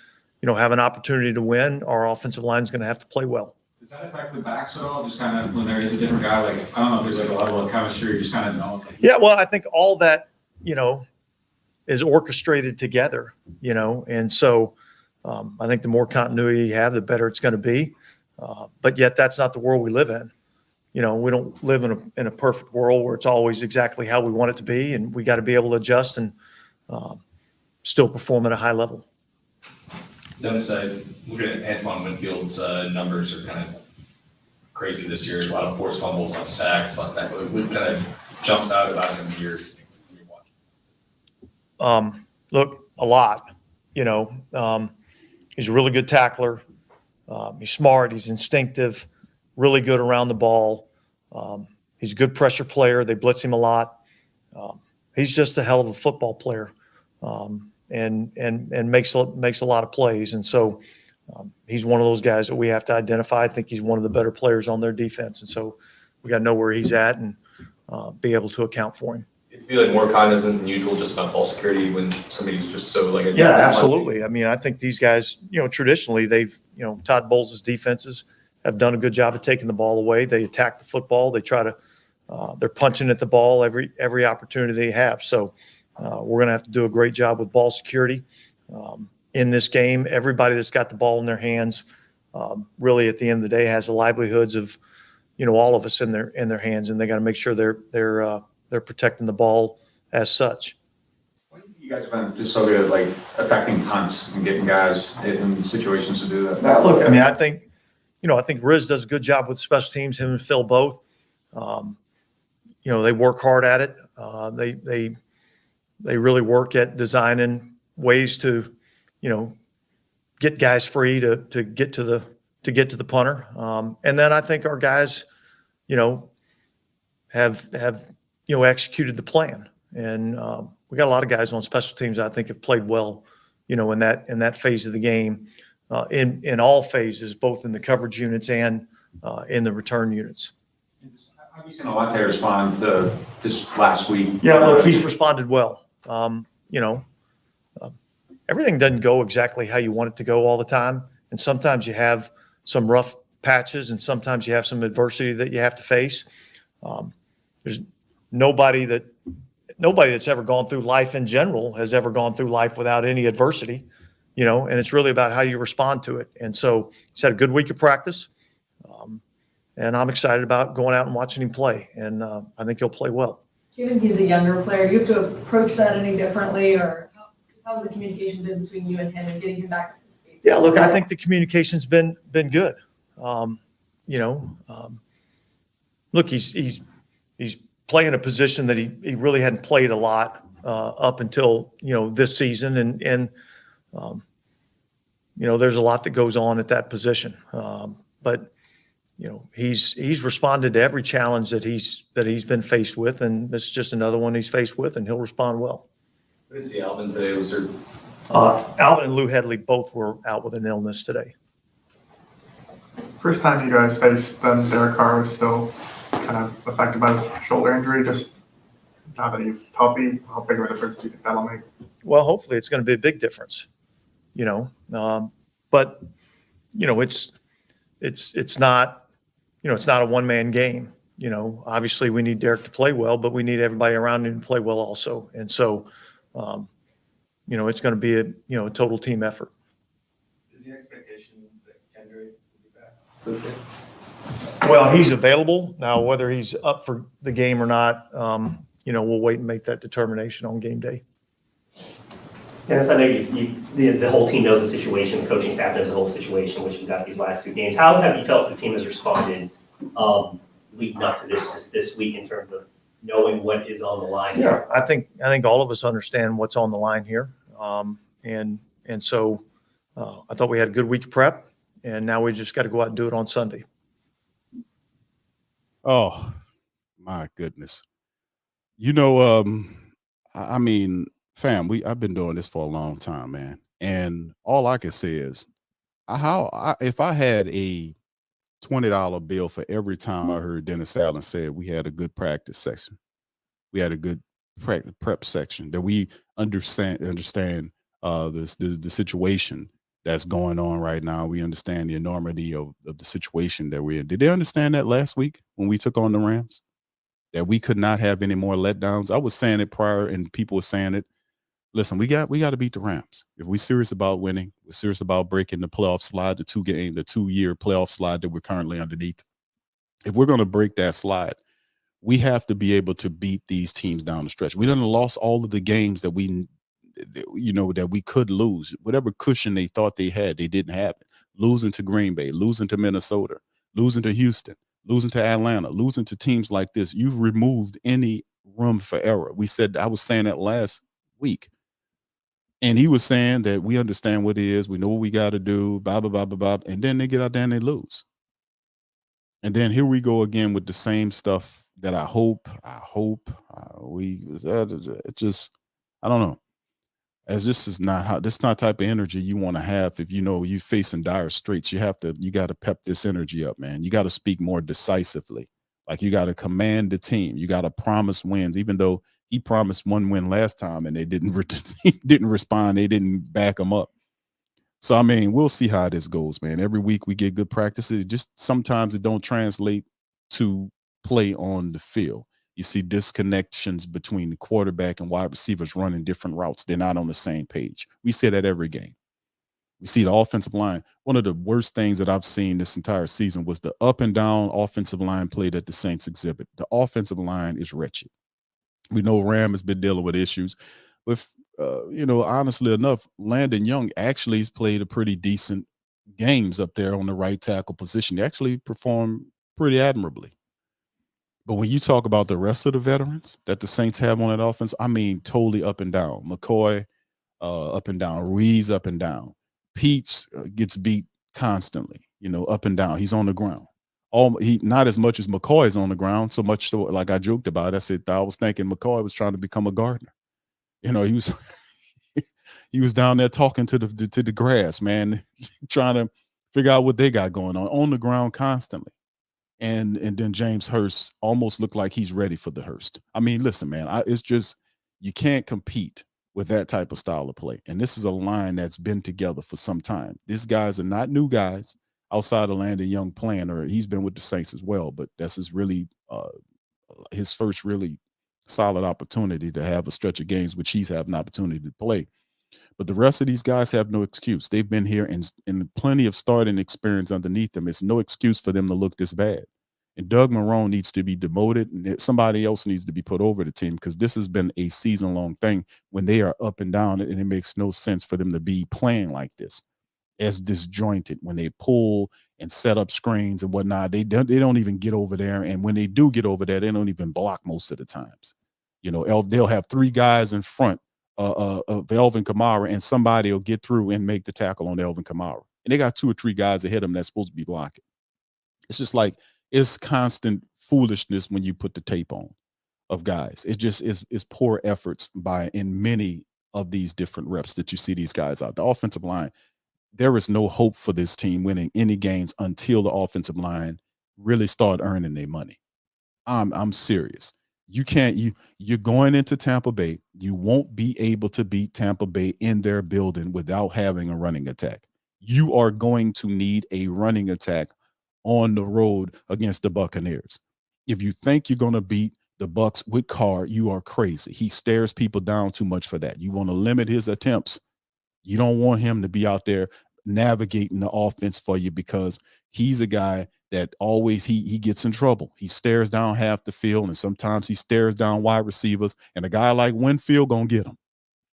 have an opportunity to win, our offensive line is going to have to play well. Does that affect the backs at all? Just kind of when there is a different guy, like, I don't know if there's like a level of chemistry, you just kind of know. Yeah, well, I think all that, is orchestrated together, and so I think the more continuity you have, the better it's going to be. But yet that's not the world we live in. We don't live in a perfect world where it's always exactly how we want it to be, and we got to be able to adjust and still perform at a high level. Notice looking at Antoine Winfield's numbers are kind of crazy this year. A lot of forced fumbles, a lot of sacks, like that. What kind of jumps out about him here when you watch? Look, a lot. He's a really good tackler. He's smart. He's instinctive. Really good around the ball. He's a good pressure player. They blitz him a lot. He's just a hell of a football player, and makes a lot of plays. And so he's one of those guys that we have to identify. I think he's one of the better players on their defense, and so we got to know where he's at and be able to account for him. You feel like more cognizant than usual just about ball security when somebody's just so like a yeah, absolutely. I mean, I think these guys, traditionally they've, Todd Bowles' defenses have done a good job of taking the ball away. They attack the football. They try to, they're punching at the ball every opportunity they have. So we're going to have to do a great job with ball security in this game. Everybody that's got the ball in their hands, really at the end of the day has the livelihoods of, all of us in their hands, and they got to make sure they're protecting the ball as such. You guys have been just so good at like affecting punts and getting guys in situations to do that. Now, look, I mean, I think Riz does a good job with special teams. Him and Phil both. They work hard at it. They really work at designing ways to, get guys free to get to the punter. And then I think our guys, have executed the plan. And we got a lot of guys on special teams that I think have played well, in that phase of the game, in all phases, both in the coverage units and in the return units. Have you seen Alante respond to this last week? Yeah, look, he's responded well. Everything doesn't go exactly how you want it to go all the time. And sometimes you have some rough patches, and sometimes you have some adversity that you have to face. There's nobody that's ever gone through life in general has ever gone through life without any adversity, and it's really about how you respond to it. And so he's had a good week of practice, and I'm excited about going out and watching him play, and I think he'll play well. Given he's a younger player, do you have to approach that any differently, or how has the communication been between you and him and getting him back up to speed? Yeah, look, I think the communication's been good. Look, he's playing a position that he really hadn't played a lot up until this season, and there's a lot that goes on at that position. But he's responded to every challenge that he's been faced with, and this is just another one he's faced with, and he'll respond well. I didn't see Alvin today. Was there? Alvin and Lou Headley both were out with an illness today. First time you guys faced them, Derek Carr was still kind of affected by the shoulder injury. Just now that he's healthy, how big of a difference do you think that'll make? Well, hopefully it's going to be a big difference, but it's not, it's not a one-man game. Obviously we need Derek to play well, but we need everybody around him to play well also. And so, it's going to be a total team effort. Is the expectation that Kendrick will be back this game? Well, he's available now. Whether he's up for the game or not, we'll wait and make that determination on game day. Dennis, I know the whole team knows the situation, the coaching staff knows the whole situation, which you've got these last two games. How have you felt the team has responded leading up to this week in terms of knowing what is on the line? Yeah, I think all of us understand what's on the line here, and so I thought we had a good week of prep, and now we just got to go out and do it on Sunday. Oh, my goodness. I mean, fam, I've been doing this for a long time, man. And all I can say is if I had a $20 bill for every time I heard Dennis Allen say we had a good practice section, we had a good prep section, that we understand the situation that's going on right now. We understand the enormity of the situation that we're in. Did they understand that last week when we took on the Rams, that we could not have any more letdowns? I was saying it prior, and people were saying it. listen, we got to beat the Rams. If we're serious about winning, we're serious about breaking the playoff slide, the 2-year playoff slide that we're currently underneath. If we're going to break that slide, we have to be able to beat these teams down the stretch. We done lost all of the games that we could lose. Whatever cushion they thought they had, they didn't have it. Losing to Green Bay, losing to Minnesota, losing to Houston, losing to Atlanta, losing to teams like this, you've removed any room for error. I was saying that last week. And he was saying that we understand what it is. We know what we got to do, blah, blah, blah, blah, blah. And then they get out there and they lose. And then here we go again with the same stuff that I don't know. As this is not type of energy you want to have. If you facing dire straits, you got to pep this energy up, man. You got to speak more decisively. Like you got to command the team. You got to promise wins, even though he promised one win last time and they didn't respond. They didn't back him up. So, I mean, we'll see how this goes, man. Every week we get good practices. Just sometimes it don't translate to play on the field. You see disconnections between the quarterback and wide receivers running different routes. They're not on the same page. We say that every game. We see the offensive line. One of the worst things that I've seen this entire season was the up and down offensive line play that the Saints exhibit. The offensive line is wretched. We know Ram has been dealing with issues. But, honestly enough, Landon Young actually has played a pretty decent games up there on the right tackle position. He actually performed pretty admirably. But when you talk about the rest of the veterans that the Saints have on that offense, I mean, totally up and down. McCoy, up and down. Ruiz, up and down. Peets gets beat constantly, up and down. He's on the ground. Not as much as McCoy is on the ground, so much so, like I joked about. I said I was thinking McCoy was trying to become a gardener. He was he was down there talking to the grass, man, trying to figure out what they got going on the ground constantly. And then James Hurst almost looked like he's ready for the Hurst. I mean, listen, man, it's just you can't compete with that type of style of play. And this is a line that's been together for some time. These guys are not new guys outside of Landon Young playing, or he's been with the Saints as well, but that's his first really solid opportunity to have a stretch of games, which he's had an opportunity to play. But the rest of these guys have no excuse. They've been here and plenty of starting experience underneath them. It's no excuse for them to look this bad. And Doug Marrone needs to be demoted, and somebody else needs to be put over the team, because this has been a season-long thing when they are up and down, and it makes no sense for them to be playing like this, as disjointed when they pull and set up screens and whatnot. They don't even get over there, and when they do get over there, they don't even block most of the times. They'll have three guys in front of Alvin Kamara, and somebody will get through and make the tackle on Alvin Kamara. And they got two or three guys ahead of them that's supposed to be blocking. It's just like, it's constant foolishness when you put the tape on of guys. It just is poor efforts in many of these different reps that you see these guys out. The offensive line, there is no hope for this team winning any games until the offensive line really start earning their money. I'm serious. You're going into Tampa Bay. You won't be able to beat Tampa Bay in their building without having a running attack. You are going to need a running attack on the road against the Buccaneers. If you think you're going to beat the Bucs with Carr, you are crazy. He stares people down too much for that. You want to limit his attempts. You don't want him to be out there navigating the offense for you, because he's a guy that always he gets in trouble. He stares down half the field, and sometimes he stares down wide receivers, and a guy like Winfield gonna get him.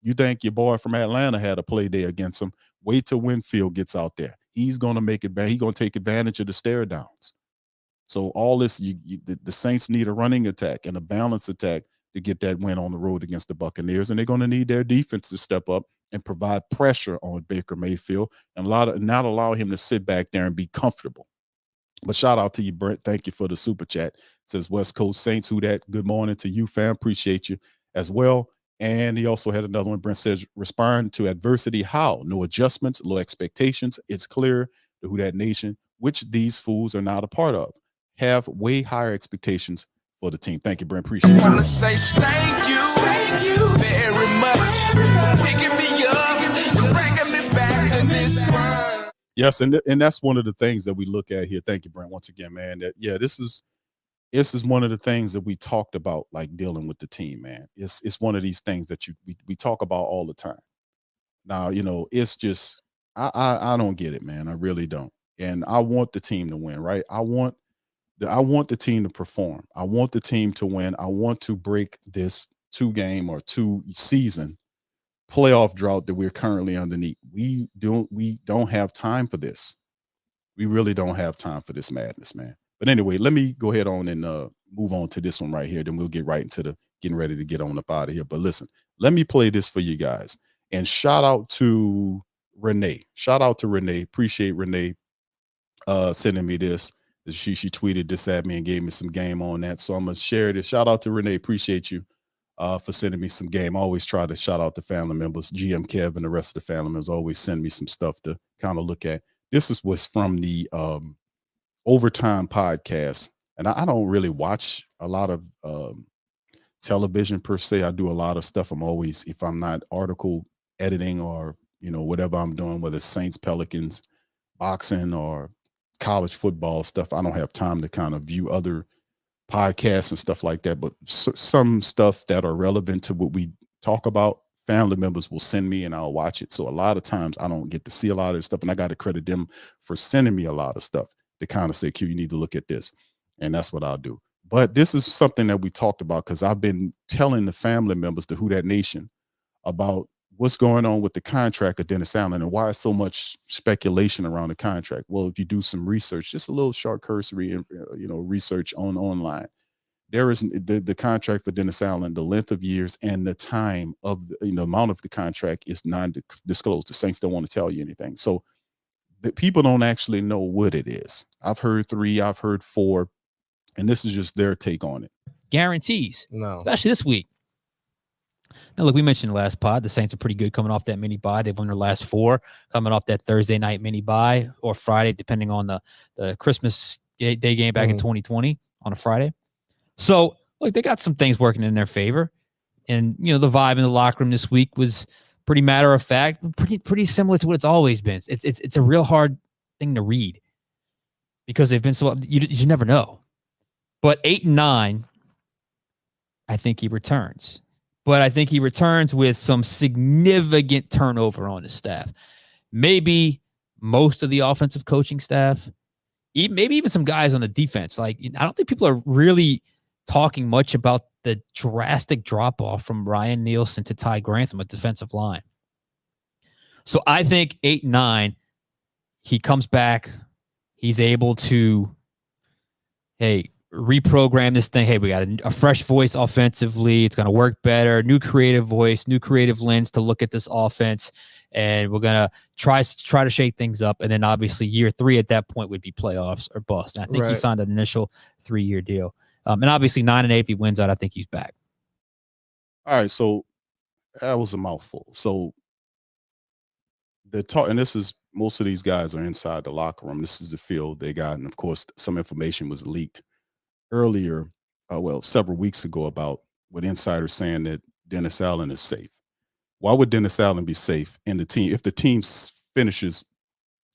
You think your boy from Atlanta had a play day against him? Wait till Winfield gets out there. He's gonna make it bad. He's gonna take advantage of the stare downs. So all this, the Saints need a running attack and a balanced attack to get that win on the road against the Buccaneers, and they're going to need their defense to step up and provide pressure on Baker Mayfield and not allow him to sit back there and be comfortable. But shout out to you, Brent. Thank you for the super chat. It says West Coast Saints, who that? Good morning to you, fam. Appreciate you as well. And he also had another one. Brent says, respond to adversity. How? No adjustments, low expectations. It's clear to Who Dat Nation, which these fools are not a part of, have way higher expectations for the team. Thank you, Brent. Appreciate it. I want to say thank you very much for picking me up and bringing me back to this world. Yes, and that's one of the things that we look at here. Thank you, Brent, once again, man. This is this is one of the things that we talked about, like dealing with the team, man. It's one of these things that we talk about all the time. Now, it's just I don't get it, man. I really don't. And I want the team to win, right? I want the team to perform. I want the team to win. I want to break this 2-game or 2-season playoff drought that we're currently underneath. We don't have time for this. We really don't have time for this madness, man. But anyway, let me go ahead on and move on to this one right here. Then we'll get right into the getting ready to get on up out of here. But listen, let me play this for you guys. And shout out to Renee. Shout out to Renee. Appreciate Renee sending me this. She tweeted this at me and gave me some game on that. So I'm gonna share this. Shout out to Renee. Appreciate you for sending me some game. I always try to shout out the family members. GM Kev and the rest of the family members always send me some stuff to kind of look at. This was from the Overtime podcast. And I don't really watch a lot of television per se. I do a lot of stuff. I'm always, if I'm not article editing or, whatever I'm doing, whether it's Saints, Pelicans, boxing, or college football stuff, I don't have time to kind of view other podcasts and stuff like that. But some stuff that are relevant to what we talk about, family members will send me and I'll watch it. So a lot of times I don't get to see a lot of this stuff, and I got to credit them for sending me a lot of stuff to kind of say, Q, you need to look at this. And that's what I'll do. But this is something that we talked about because I've been telling the family members, the Who Dat Nation, about what's going on with the contract of Dennis Allen and why so much speculation around the contract. Well, if you do some research, just a little short cursory, research online, there is the contract for Dennis Allen, the length of years and the time of the amount of the contract is non-disclosed. The Saints don't want to tell you anything. So the people don't actually know what it is. I've heard 3, I've heard 4, and this is just their take on it. Guarantees, No. especially this week. Now, look, we mentioned the last pod. The Saints are pretty good coming off that mini bye. They've won their last 4, coming off that Thursday night mini bye or Friday, depending on the Christmas day game back in 2020 on a Friday. So, look, they got some things working in their favor. And, the vibe in the locker room this week was pretty matter of fact, pretty similar to what it's always been. It's a real hard thing to read because they've been so you just never know. But 8-9, I think he returns. But I think he returns with some significant turnover on his staff. Maybe most of the offensive coaching staff, maybe even some guys on the defense. Like, I don't think people are really talking much about the drastic drop-off from Ryan Nielsen to Ty Grantham at defensive line. So I think 8-9, he comes back. He's able to, reprogram this thing. We got a fresh voice offensively. It's going to work better. New creative voice, new creative lens to look at this offense. And we're going to try to shake things up. And then obviously year 3 at that point would be playoffs or bust. And I think he signed an initial 3-year deal. And obviously 9-8, if he wins out, I think he's back. All right. So that was a mouthful. So the talk, and this is, most of these guys are inside the locker room. This is the field they got. And of course, some information was leaked earlier, several weeks ago, about with insiders saying that Dennis Allen is safe. Why would Dennis Allen be safe in the team if the team finishes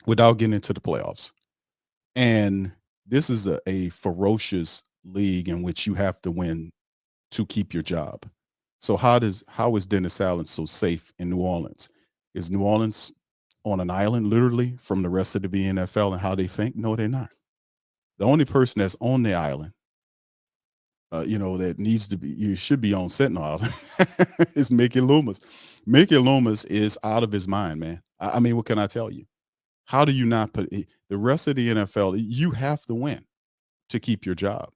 without getting into the playoffs? And this is a ferocious league in which you have to win to keep your job. So how is Dennis Allen so safe in New Orleans? Is New Orleans on an island literally from the rest of the NFL and how they think? No, they're not. The only person that's on the island, that needs to be, you should be on Sentinel Island, is Mickey Loomis. Mickey Loomis is out of his mind, man. I mean, what can I tell you? How do you not put the rest of the NFL? You have to win to keep your job.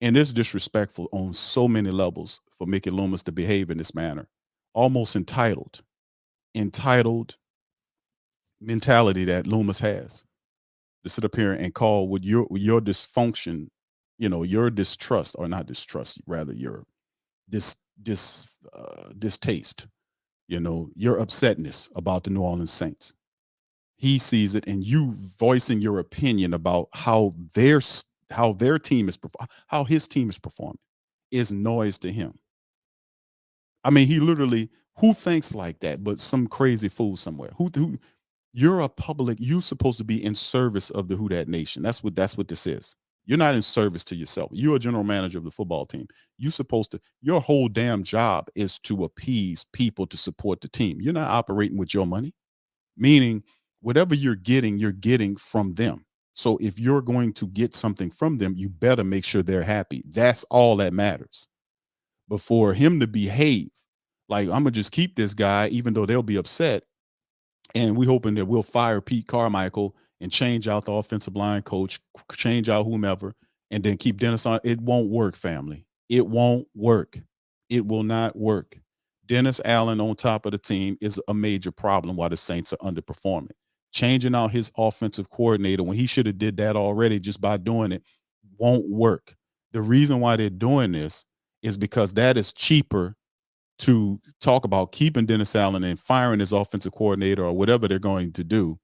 And it's disrespectful on so many levels for Mickey Loomis to behave in this manner. Almost entitled mentality that Loomis has, to sit up here and call with your dysfunction, your distrust, or not distrust, rather your distaste, your upsetness about the New Orleans Saints. He sees it, and you voicing your opinion about how their team is how his team is performing is noise to him. I mean, he literally, who thinks like that but some crazy fool somewhere? Who you're a public, you're supposed to be in service of the Who Dat Nation. That's what this is. You're not in service to yourself. You're a general manager of the football team. You're supposed to, your whole damn job is to appease people to support the team. You're not operating with your money, meaning whatever you're getting from them. So if you're going to get something from them, you better make sure they're happy. That's all that matters. But for him to behave like, I'm gonna just keep this guy, even though they'll be upset, and we hoping that we'll fire Pete Carmichael and change out the offensive line coach, change out whomever, and then keep Dennis on. It won't work, family. It won't work. It will not work. Dennis Allen on top of the team is a major problem why the Saints are underperforming. Changing out his offensive coordinator when he should have did that already just by doing it won't work. The reason why they're doing this is because that is cheaper to talk about keeping Dennis Allen and firing his offensive coordinator or whatever they're going to do.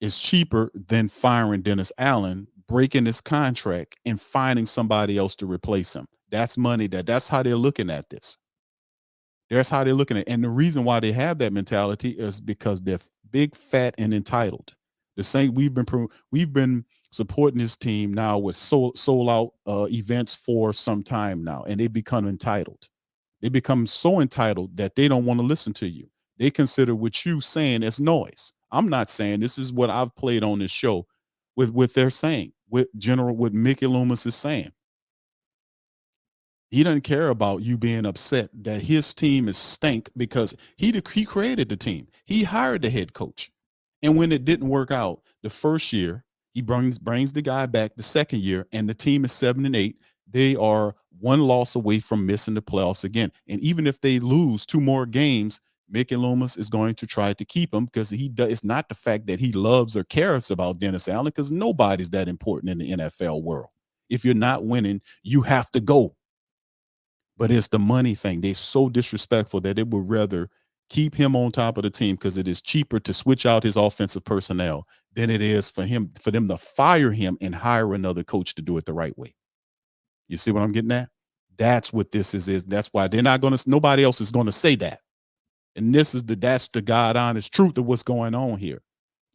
Is cheaper than firing Dennis Allen, breaking his contract, and finding somebody else to replace him. That's money. That's how they're looking at this. That's how they're looking at it. And the reason why they have that mentality is because they're big, fat, and entitled. The Saints, we've been supporting this team now with sold out events for some time now, and they become entitled. They become so entitled that they don't want to listen to you. They consider what you saying as noise. I'm not saying this is what I've played on this show with their saying, what Mickey Loomis is saying. He doesn't care about you being upset that his team is stank because he created the team. He hired the head coach. And when it didn't work out the first year, he brings the guy back the second year, and the team is 7-8. They are one loss away from missing the playoffs again. And even if they lose 2 more games, Mickey Loomis is going to try to keep him because it's not the fact that he loves or cares about Dennis Allen, because nobody's that important in the NFL world. If you're not winning, you have to go. But it's the money thing. They're so disrespectful that they would rather keep him on top of the team because it is cheaper to switch out his offensive personnel than it is for them to fire him and hire another coach to do it the right way. You see what I'm getting at? That's what this is. That's why nobody else is going to say that. And that's the God honest truth of what's going on here.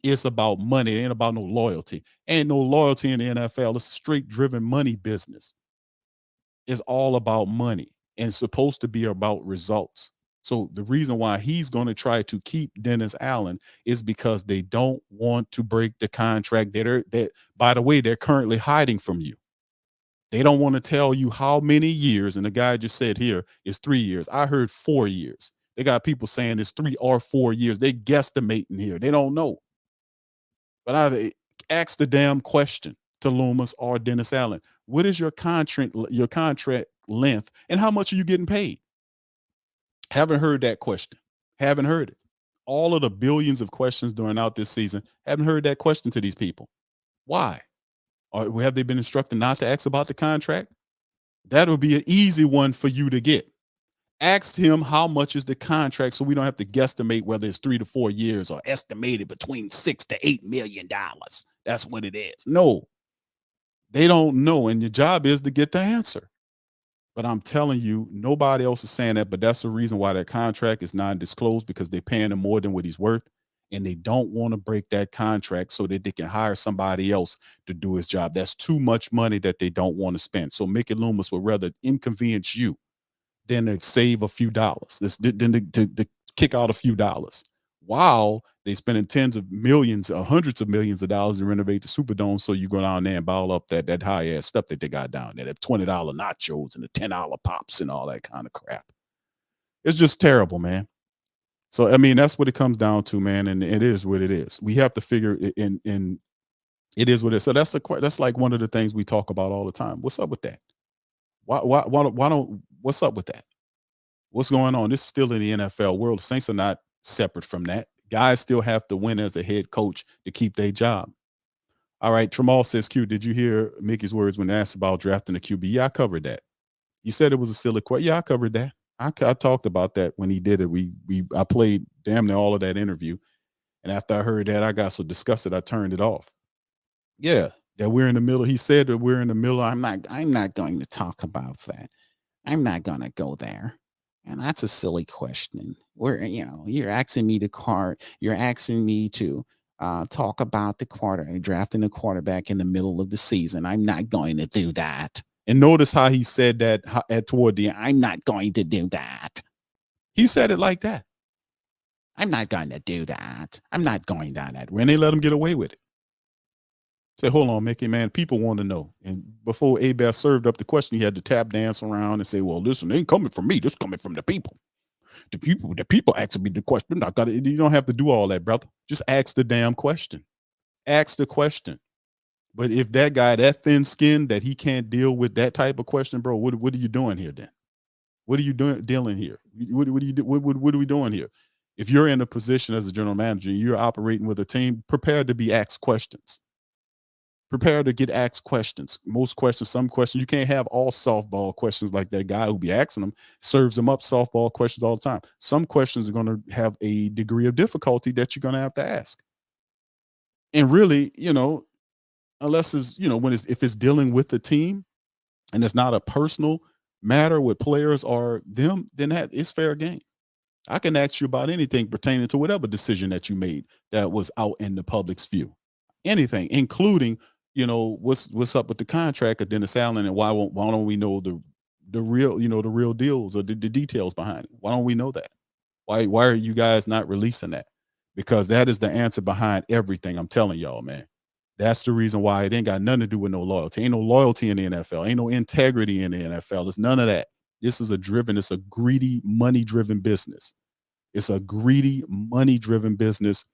It's about money. It ain't about no loyalty. Ain't no loyalty in the NFL. It's a straight driven money business. It's all about money and it's supposed to be about results. So the reason why he's going to try to keep Dennis Allen is because they don't want to break the contract that by the way, they're currently hiding from you. They don't want to tell you how many years, and the guy just said here is 3 years. I heard 4 years. They got people saying it's 3 or 4 years. They guesstimating here. They don't know. But I asked the damn question to Loomis or Dennis Allen. What is your contract length, and how much are you getting paid? Haven't heard that question. Haven't heard it. All of the billions of questions during out this season, haven't heard that question to these people. Why? Or have they been instructed not to ask about the contract? That would be an easy one for you to get. Ask him how much is the contract so we don't have to guesstimate whether it's 3 to 4 years or estimated between $6 to $8 million. That's what it is. No, they don't know. And your job is to get the answer. But I'm telling you, nobody else is saying that. But that's the reason why that contract is non-disclosed, because they're paying him more than what he's worth. And they don't want to break that contract so that they can hire somebody else to do his job. That's too much money that they don't want to spend. So Mickey Loomis would rather inconvenience you than to save a few dollars, than to kick out a few dollars, while they spending tens of millions or hundreds of millions of dollars to renovate the Superdome. So you go down there and ball up that high ass stuff that they got down there, that $20 nachos and the $10 pops and all that kind of crap. It's just terrible, man. So, I mean, that's what it comes down to, man. And it is what it is. We have to figure it in. It is what it is. So that's like one of the things we talk about all the time. What's up with that? Why don't, what's up with that? What's going on? This is still in the NFL world. The Saints are not separate from that. Guys still have to win as a head coach to keep their job. All right. Tramal says, Q, did you hear Mickey's words when asked about drafting a QB? Yeah, I covered that. You said it was a silly question. Yeah, I covered that. I talked about that when he did it. I played damn near all of that interview. And after I heard that, I got so disgusted, I turned it off. Yeah, that we're in the middle. He said that we're in the middle. I'm not going to talk about that. I'm not going to go there. And that's a silly question. You're asking me to you're asking me to talk about drafting a quarterback in the middle of the season. I'm not going to do that. And notice how he said that toward the end. I'm not going to do that. He said it like that. I'm not going to do that. I'm not going down that. When they let him get away with it. Say, hold on, Mickey, man. People want to know. And before Abel served up the question, he had to tap dance around and say, well, listen, it ain't coming from me. This coming from the people. The people asking me the question. You don't have to do all that, brother. Just ask the damn question. Ask the question. But if that guy, that thin skin, that he can't deal with that type of question, bro, what are you doing here then? What are you dealing here? What are we doing here? If you're in a position as a general manager, you're operating with a team, prepare to be asked questions. Prepare to get asked questions. Most questions, some questions, you can't have all softball questions like that guy who be asking them, serves them up softball questions all the time. Some questions are going to have a degree of difficulty that you're going to have to ask. And really, unless it's, if it's dealing with the team and it's not a personal matter with players or them, then that is fair game. I can ask you about anything pertaining to whatever decision that you made that was out in the public's view. Anything, including, what's up with the contract of Dennis Allen, and why don't we know the real, the real deals or the details behind it? Why don't we know that? Why are you guys not releasing that? Because that is the answer behind everything. I'm telling y'all, man. That's the reason why it ain't got nothing to do with no loyalty. Ain't no loyalty in the NFL. Ain't no integrity in the NFL. It's none of that. This is it's a greedy, money-driven business. It's a greedy, money-driven business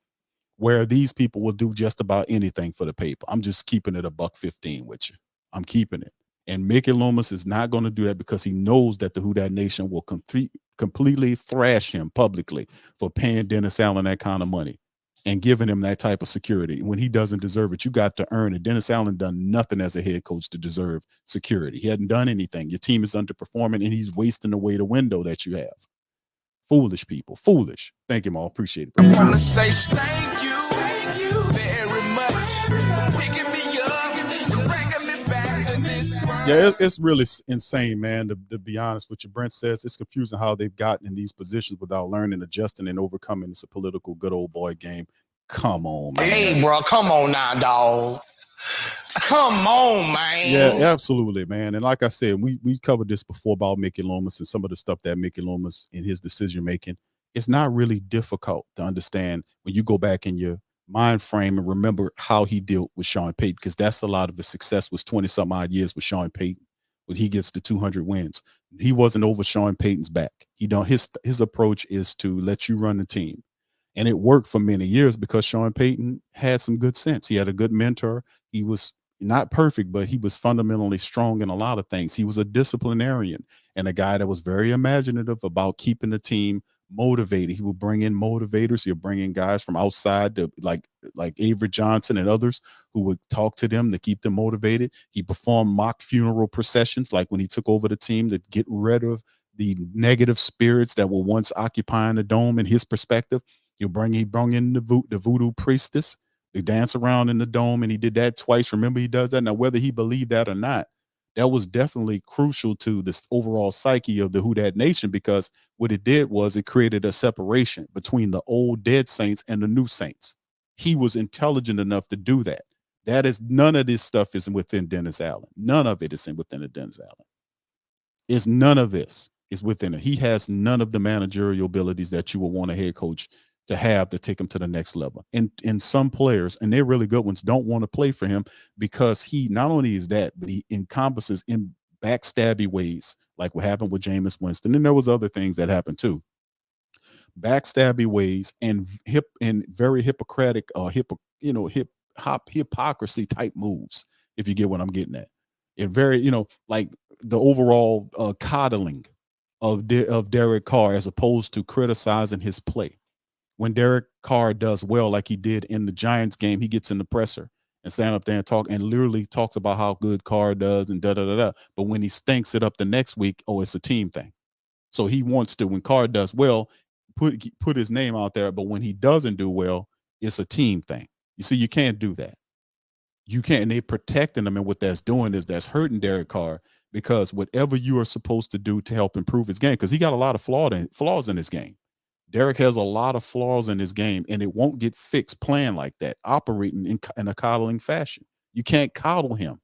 where these people will do just about anything for the paper. I'm just keeping it $1.15 with you. I'm keeping it. And Mickey Loomis is not going to do that because he knows that the Who Dat Nation will completely thrash him publicly for paying Dennis Allen that kind of money and giving him that type of security when he doesn't deserve it. You got to earn it. Dennis Allen done nothing as a head coach to deserve security. He hadn't done anything. Your team is underperforming and he's wasting away the window that you have. Foolish people. Foolish. Thank you, Maul. Appreciate it. I want to say thank you very much. Picking me up and bringing me back to this world. Yeah, it's really insane, man, to be honest with you. Brent says it's confusing how they've gotten in these positions without learning, adjusting, and overcoming. It's a political good old boy game. Come on, man. Hey, bro, come on now, dog. Come on, man. Yeah, absolutely, man. And like I said, we covered this before about Mickey Loomis and some of the stuff that Mickey Loomis in his decision making. It's not really difficult to understand when you go back in your mind frame and remember how he dealt with Sean Payton, because that's a lot of his success was 20 some odd years with Sean Payton when he gets to 200 wins. He wasn't over Sean Payton's back. His approach is to let you run the team. And it worked for many years because Sean Payton had some good sense. He had a good mentor. He was not perfect, but he was fundamentally strong in a lot of things. He was a disciplinarian and a guy that was very imaginative about keeping the team motivated. He would bring in motivators. He'll bring in guys from outside, like Avery Johnson and others who would talk to them to keep them motivated. He performed mock funeral processions, like when he took over the team, to get rid of the negative spirits that were once occupying the dome. In his perspective, he brought in the voodoo priestess. They dance around in the dome, and he did that twice. Remember, he does that. Now, whether he believed that or not, that was definitely crucial to this overall psyche of the Who Dat Nation, because what it did was it created a separation between the old dead saints and the new saints. He was intelligent enough to do that. None of this stuff is within Dennis Allen. None of it is within the Dennis Allen. It's none of this is within it. He has none of the managerial abilities that you would want a head coach to have to take him to the next level. And some players, and they're really good ones, don't want to play for him because he not only is that, but he encompasses in backstabby ways, like what happened with Jameis Winston. And there was other things that happened too. Backstabby ways and very Hippocratic hypocrisy type moves, if you get what I'm getting at. And very, like the overall coddling of Derek Carr as opposed to criticizing his play. When Derek Carr does well, like he did in the Giants game, he gets in the presser and stand up there and talk and literally talks about how good Carr does and da-da-da-da. But when he stinks it up the next week, it's a team thing. So he wants to, when Carr does well, put his name out there. But when he doesn't do well, it's a team thing. You see, you can't do that. You can't. And they're protecting him. And what that's doing is that's hurting Derek Carr, because whatever you are supposed to do to help improve his game, because he got a lot of flaws in his game. Derek has a lot of flaws in his game, and it won't get fixed playing like that, operating in a coddling fashion. You can't coddle him.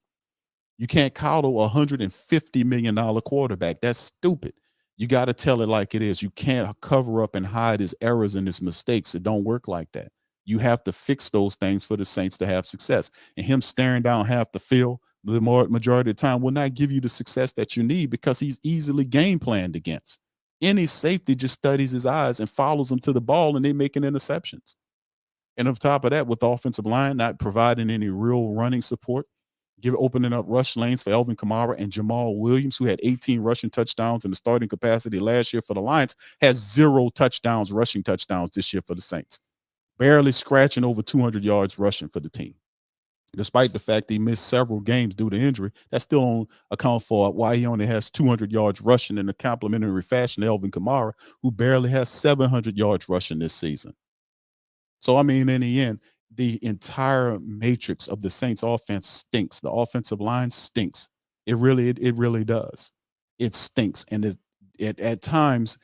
You can't coddle a $150 million quarterback. That's stupid. You got to tell it like it is. You can't cover up and hide his errors and his mistakes. It don't work like that. You have to fix those things for the Saints to have success. And him staring down half the field the majority of the time will not give you the success that you need, because he's easily game planned against. Any safety just studies his eyes and follows him to the ball, and they making interceptions. And on top of that, with the offensive line not providing any real running support, opening up rush lanes for Alvin Kamara and Jamal Williams, who had 18 rushing touchdowns in the starting capacity last year for the Lions, has 0 touchdowns, rushing touchdowns this year for the Saints. Barely scratching over 200 yards rushing for the team. Despite the fact that he missed several games due to injury, that still don't account for why he only has 200 yards rushing in a complimentary fashion to Alvin Kamara, who barely has 700 yards rushing this season. So, I mean, in the end, the entire matrix of the Saints offense stinks. The offensive line stinks. It really does. It stinks. And it at times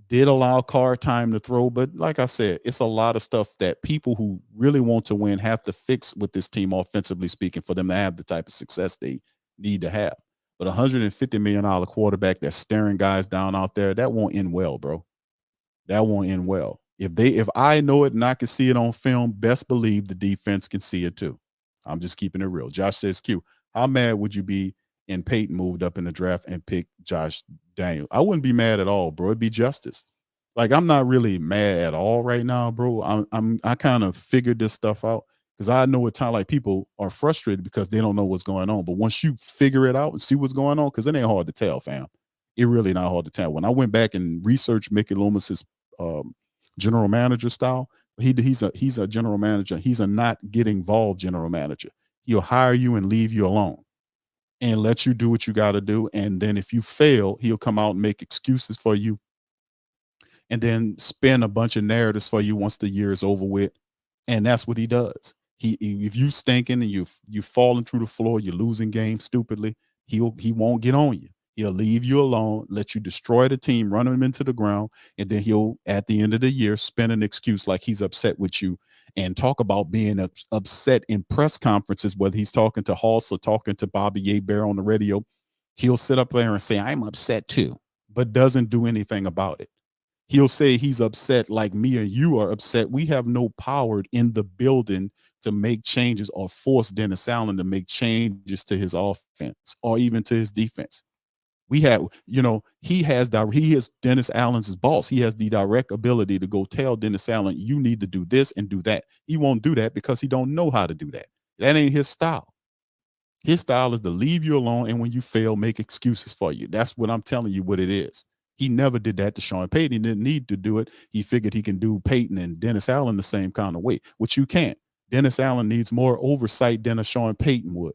did allow Carr time to throw. But like I said, it's a lot of stuff that people who really want to win have to fix with this team, offensively speaking, for them to have the type of success they need to have. But $150 million quarterback that's staring guys down out there, that won't end well, bro. That won't end well. If I know it and I can see it on film, best believe the defense can see it too. I'm just keeping it real. Josh says, Q, how mad would you be and Peyton moved up in the draft and picked Josh Daniel? I wouldn't be mad at all, bro. It'd be justice. Like, I'm not really mad at all right now, bro. I kind of figured this stuff out, because I know at times, like, people are frustrated because they don't know what's going on. But once you figure it out and see what's going on, because it ain't hard to tell, fam. It really not hard to tell. When I went back and researched Mickey Loomis's general manager style, he's a general manager. He's a not get involved general manager. He'll hire you and leave you alone and let you do what you got to do. And then if you fail, he'll come out and make excuses for you, and then spin a bunch of narratives for you once the year is over with. And that's what he does. If you stinking and you falling through the floor, you're losing games stupidly, he won't get on you. He'll leave you alone, let you destroy the team, run them into the ground, and then he'll, at the end of the year, spin an excuse like he's upset with you and talk about being upset in press conferences, whether he's talking to Hoss or talking to Bobby Yeabear on the radio. He'll sit up there and say, I'm upset too, but doesn't do anything about it. He'll say he's upset like me or you are upset. We have no power in the building to make changes or force Dennis Allen to make changes to his offense or even to his defense. He is Dennis Allen's boss. He has the direct ability to go tell Dennis Allen, you need to do this and do that. He won't do that because he don't know how to do that. That ain't his style. His style is to leave you alone, and when you fail, make excuses for you. That's what I'm telling you what it is. He never did that to Sean Payton. He didn't need to do it. He figured he can do Payton and Dennis Allen the same kind of way, which you can't. Dennis Allen needs more oversight than a Sean Payton would.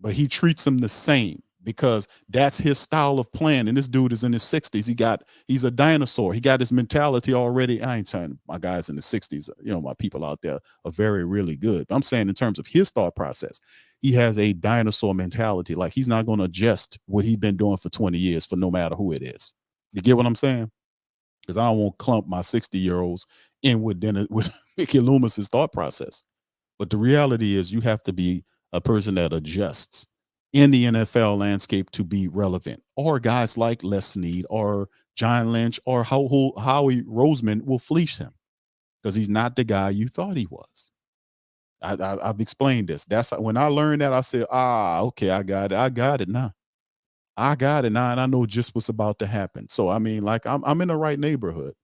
But he treats them the same, because that's his style of playing. And this dude is in his 60s. He's a dinosaur. He got his mentality already. I ain't saying my guys in the 60s, my people out there are very, really good. But I'm saying in terms of his thought process, he has a dinosaur mentality. Like, he's not going to adjust what he's been doing for 20 years for no matter who it is. You get what I'm saying? Because I don't want to clump my 60-year-olds in with Mickey Loomis's thought process. But the reality is, you have to be a person that adjusts in the NFL landscape to be relevant, or guys like Les Snead or John Lynch or Howie Roseman will fleece him because he's not the guy you thought he was. I've explained this. That's when I learned that, I said, okay, I got it now. And I know just what's about to happen. So, I mean, like, I'm in the right neighborhood.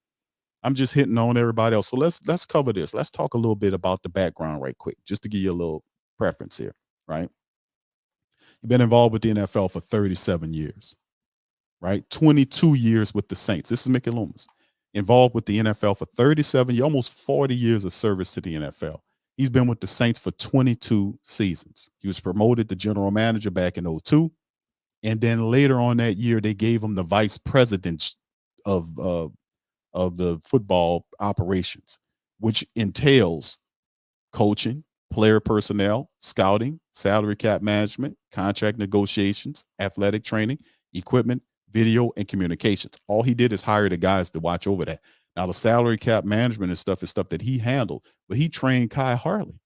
I'm just hitting on everybody else. So let's cover this. Let's talk a little bit about the background right quick, just to give you a little preference here, right? You've been involved with the NFL for 37 years, right? 22 years with the Saints. This is Mickey Loomis. Involved with the NFL for 37 years, almost 40 years of service to the NFL. He's been with the Saints for 22 seasons. He was promoted to general manager back in 2002. And then later on that year, they gave him the vice president of the football operations, which entails coaching, player personnel, scouting, salary cap management, contract negotiations, athletic training, equipment, video, and communications. All he did is hire the guys to watch over that. Now, the salary cap management and stuff is stuff that he handled, but he trained Kai Harley.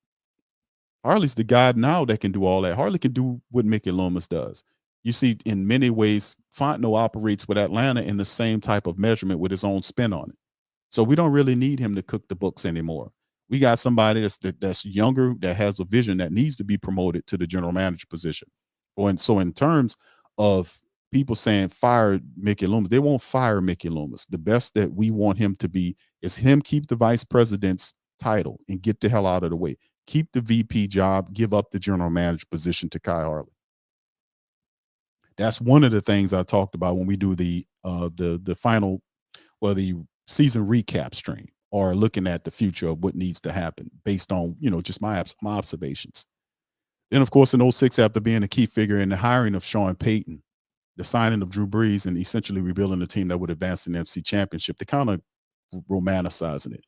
Harley's the guy now that can do all that. Harley can do what Mickey Loomis does. You see, in many ways, Fontenot operates with Atlanta in the same type of measurement with his own spin on it. So we don't really need him to cook the books anymore. We got somebody that's younger, that has a vision, that needs to be promoted to the general manager position. So in terms of people saying fire Mickey Loomis, they won't fire Mickey Loomis. The best that we want him to be is him keep the vice president's title and get the hell out of the way. Keep the VP job, give up the general manager position to Kai Harley. That's one of the things I talked about when we do the final, well, the season recap stream, or looking at the future of what needs to happen based on, just my observations. Then, of course, in 2006, after being a key figure in the hiring of Sean Payton, the signing of Drew Brees, and essentially rebuilding a team that would advance in the NFC Championship, they're kind of romanticizing it.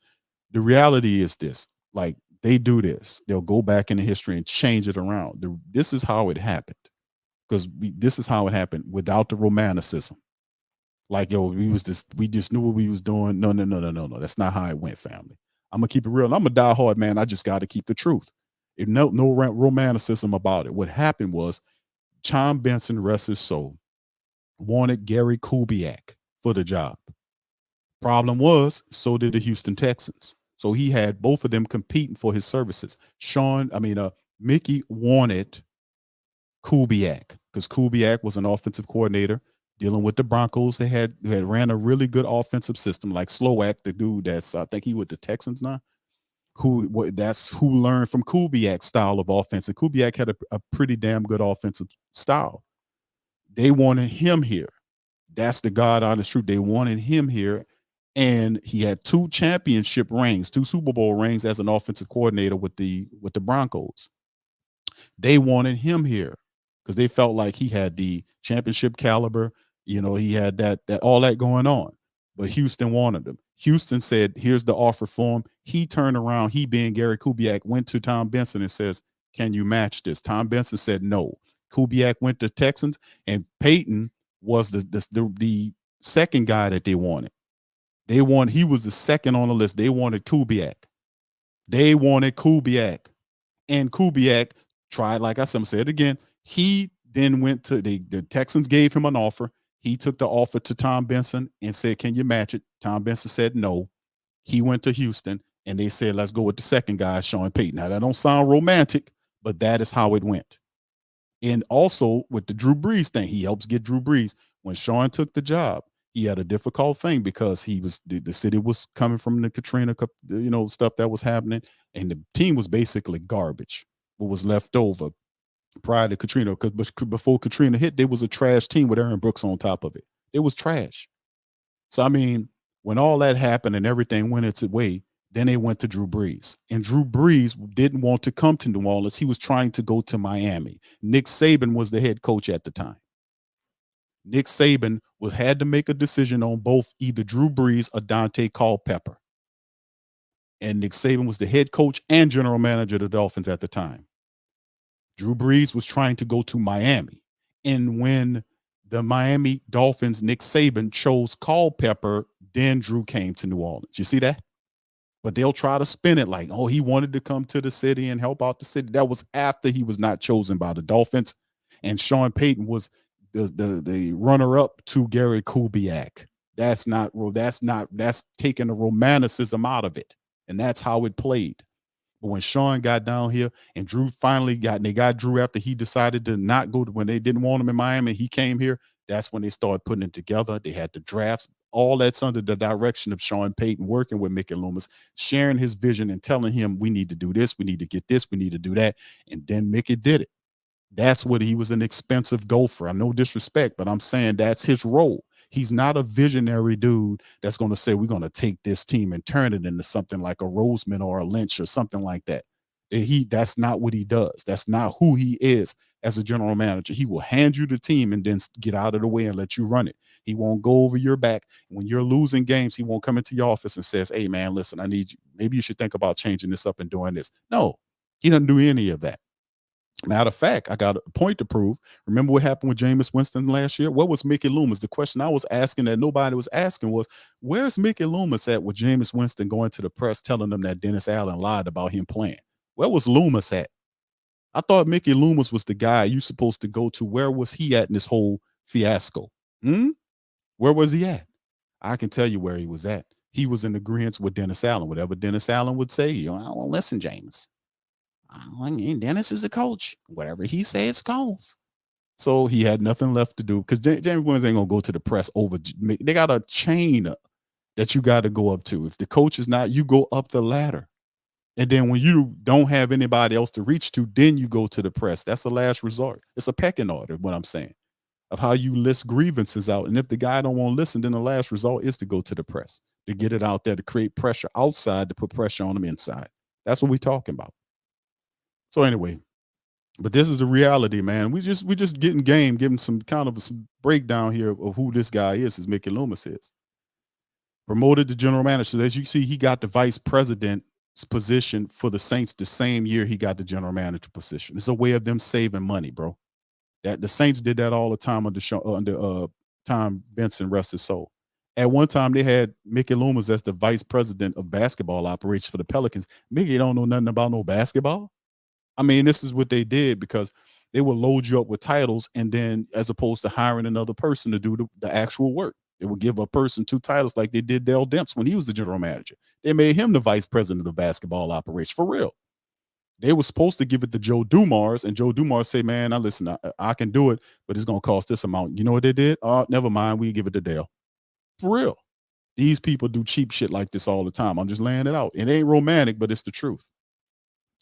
The reality is this, like, they do this. They'll go back into history and change it around. This is how it happened, because this is how it happened without the romanticism. Like, we just knew what we was doing. No. That's not how it went, family. I'm going to keep it real. I'm a diehard man. I just got to keep the truth. No romanticism about it. What happened was John Benson, rest his soul, wanted Gary Kubiak for the job. Problem was, so did the Houston Texans. So he had both of them competing for his services. Mickey wanted Kubiak because Kubiak was an offensive coordinator dealing with the Broncos. They had ran a really good offensive system, like Slowak, the dude that's, I think he with the Texans now, who learned from Kubiak's style of offense. And Kubiak had a pretty damn good offensive style. They wanted him here. That's the God honest truth. They wanted him here. And he had 2 championship rings, 2 Super Bowl rings as an offensive coordinator with the Broncos. They wanted him here because they felt like he had the championship caliber. He had that all that going on. But Houston wanted him. Houston said, here's the offer for him. He turned around, he being Gary Kubiak, went to Tom Benson and says, can you match this? Tom Benson said no. Kubiak went to Texans, and Peyton was the second guy that they wanted. He was the second on the list. They wanted Kubiak. And Kubiak tried, like I said again, he then went to the Texans, gave him an offer. He took the offer to Tom Benson and said, can you match it? Tom Benson said no. He went to Houston, and they said, let's go with the second guy, Sean Payton. Now, that don't sound romantic, but that is how it went. And also with the Drew Brees thing, he helps get Drew Brees. When Sean took the job, he had a difficult thing because the city was coming from the Katrina, stuff that was happening, and the team was basically garbage. What was left over prior to Katrina, because before Katrina hit, there was a trash team with Aaron Brooks on top of it. It was trash. So, when all that happened and everything went its way, then they went to Drew Brees. And Drew Brees didn't want to come to New Orleans. He was trying to go to Miami. Nick Saban was the head coach at the time. Nick Saban had to make a decision on both either Drew Brees or Dante Culpepper. And Nick Saban was the head coach and general manager of the Dolphins at the time. Drew Brees was trying to go to Miami. And when the Miami Dolphins, Nick Saban chose Culpepper, then Drew came to New Orleans. You see that? But they'll try to spin it like, oh, he wanted to come to the city and help out the city. That was after he was not chosen by the Dolphins. And Sean Payton was the runner-up to Gary Kubiak. That's taking the romanticism out of it. And that's how it played. But when Sean got down here and Drew they got Drew after he decided to not go when they didn't want him in Miami, he came here. That's when they started putting it together. They had the drafts. All that's under the direction of Sean Payton, working with Mickey Loomis, sharing his vision and telling him, we need to do this, we need to get this, we need to do that. And then Mickey did it. That's what he was, an expensive gopher. I no disrespect, but I'm saying that's his role. He's not a visionary dude that's going to say, we're going to take this team and turn it into something like a Roseman or a Lynch or something like that. That's not what he does. That's not who he is as a general manager. He will hand you the team and then get out of the way and let you run it. He won't go over your back. When you're losing games, he won't come into your office and says, hey, man, listen, I need you. Maybe you should think about changing this up and doing this. No, he doesn't do any of that. Matter of fact, I got a point to prove. Remember what happened with Jameis Winston last year? What was Mickey Loomis? The question I was asking that nobody was asking was, where's Mickey Loomis at with Jameis Winston going to the press telling them that Dennis Allen lied about him playing? Where was Loomis at? I thought Mickey Loomis was the guy you supposed to go to. Where was he at in this whole fiasco? Where was he at? I can tell you where he was at. He was in agreement with Dennis Allen. Whatever Dennis Allen would say, I won't listen, Jameis. Dennis is the coach. Whatever he says goes. So he had nothing left to do because James Williams ain't gonna go to the press over. They got a chain that you got to go up to. If the coach is not, you go up the ladder. And then when you don't have anybody else to reach to, then you go to the press. That's the last resort. It's a pecking order, what I'm saying, of how you list grievances out. And if the guy don't want to listen, then the last result is to go to the press, to get it out there, to create pressure outside, to put pressure on them inside. That's what we're talking about. So anyway, but this is the reality, man. We just getting game, giving some kind of some breakdown here of who this guy is, as Mickey Loomis is. Promoted to general manager. So as you see, he got the vice president's position for the Saints the same year he got the general manager position. It's a way of them saving money, bro. That the Saints did that all the time under Tom Benson, rest his soul. At one time, they had Mickey Loomis as the vice president of basketball operations for the Pelicans. Mickey don't know nothing about no basketball. I mean, this is what they did because they would load you up with titles, and then as opposed to hiring another person to do the actual work, they would give a person 2 titles like they did Dale Demps when he was the general manager. They made him the vice president of basketball operations, for real. They were supposed to give it to Joe Dumars, and Joe Dumars say, man, now listen, I can do it, but it's going to cost this amount. You know what they did? Never mind. We give it to Dale. For real. These people do cheap shit like this all the time. I'm just laying it out. It ain't romantic, but it's the truth.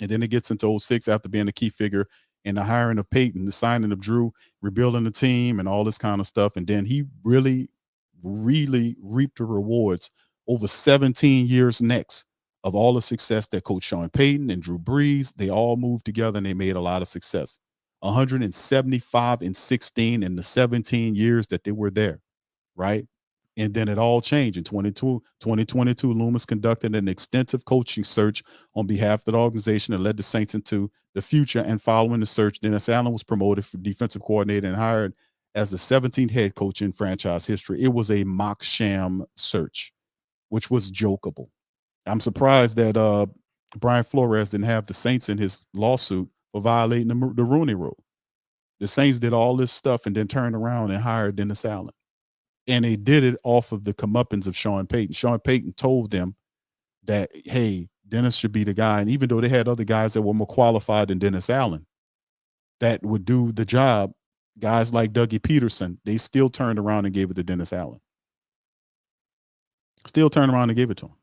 And then it gets into 06 after being a key figure in the hiring of Peyton, the signing of Drew, rebuilding the team and all this kind of stuff. And then he really, really reaped the rewards over 17 years next of all the success that Coach Sean Payton and Drew Brees, they all moved together and they made a lot of success. 175-16 in the 17 years that they were there, right? And then it all changed in 2022. Loomis conducted an extensive coaching search on behalf of the organization and led the Saints into the future. And following the search, Dennis Allen was promoted for defensive coordinator and hired as the 17th head coach in franchise history. It was a mock sham search, which was jokeable. I'm surprised that Brian Flores didn't have the Saints in his lawsuit for violating the Rooney Rule. The Saints did all this stuff and then turned around and hired Dennis Allen. And they did it off of the comeuppance of Sean Payton. Sean Payton told them that, hey, Dennis should be the guy. And even though they had other guys that were more qualified than Dennis Allen that would do the job, guys like Dougie Peterson, they still turned around and gave it to Dennis Allen. Still turned around and gave it to him.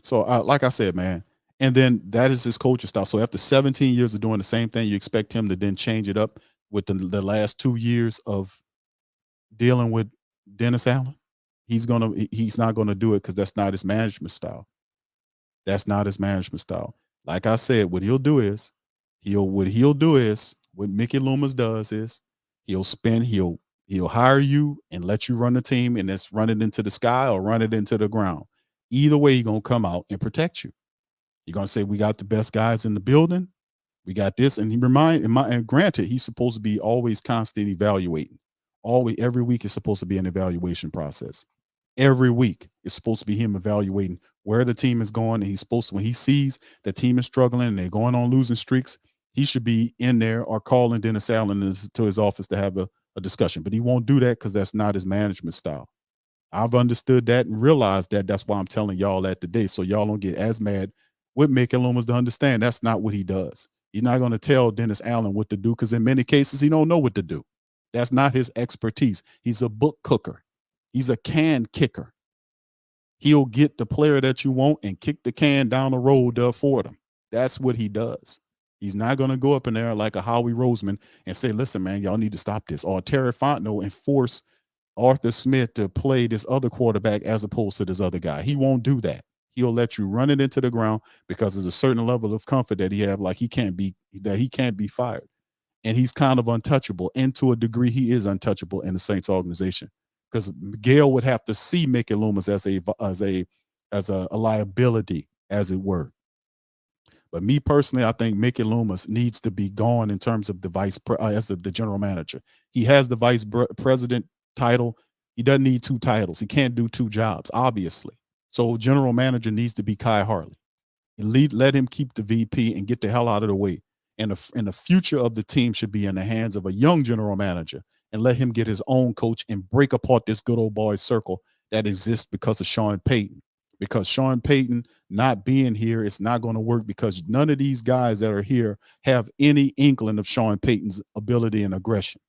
So like I said, man, and then that is his coaching style. So after 17 years of doing the same thing, you expect him to then change it up with the last 2 years of dealing with Dennis Allen. He's not gonna do it because that's not his management style. That's not his management style. Like I said, what he'll do is what Mickey Loomis does is he'll hire you and let you run the team, and that's run it into the sky or run it into the ground. Either way, he's gonna come out and protect you. You're gonna say, we got the best guys in the building, we got this, and and granted, he's supposed to be always constantly evaluating. Every week is supposed to be an evaluation process. Every week it's supposed to be him evaluating where the team is going. And he's supposed to, when he sees the team is struggling and they're going on losing streaks, he should be in there or calling Dennis Allen to his office to have a discussion. But he won't do that because that's not his management style. I've understood that and realized that. That's why I'm telling y'all that today, so y'all don't get as mad with Mickey Loomis, to understand that's not what he does. He's not going to tell Dennis Allen what to do because in many cases he don't know what to do. That's not his expertise. He's a book cooker. He's a can kicker. He'll get the player that you want and kick the can down the road for them. That's what he does. He's not going to go up in there like a Howie Roseman and say, listen, man, y'all need to stop this. Or Terry Fontenot and force Arthur Smith to play this other quarterback as opposed to this other guy. He won't do that. He'll let you run it into the ground because there's a certain level of comfort that he have, like he can't be fired. And he's kind of untouchable. And to a degree, he is untouchable in the Saints organization because Gail would have to see Mickey Loomis as a liability, as it were. But me personally, I think Mickey Loomis needs to be gone in terms of the general manager. He has the vice president title. He doesn't need 2 titles. He can't do 2 jobs, obviously. So general manager needs to be Kai Harley. Let him keep the VP and get the hell out of the way. And the future of the team should be in the hands of a young general manager, and let him get his own coach and break apart this good old boy circle that exists because of Sean Payton. Because Sean Payton not being here, it's not going to work, because none of these guys that are here have any inkling of Sean Payton's ability and aggression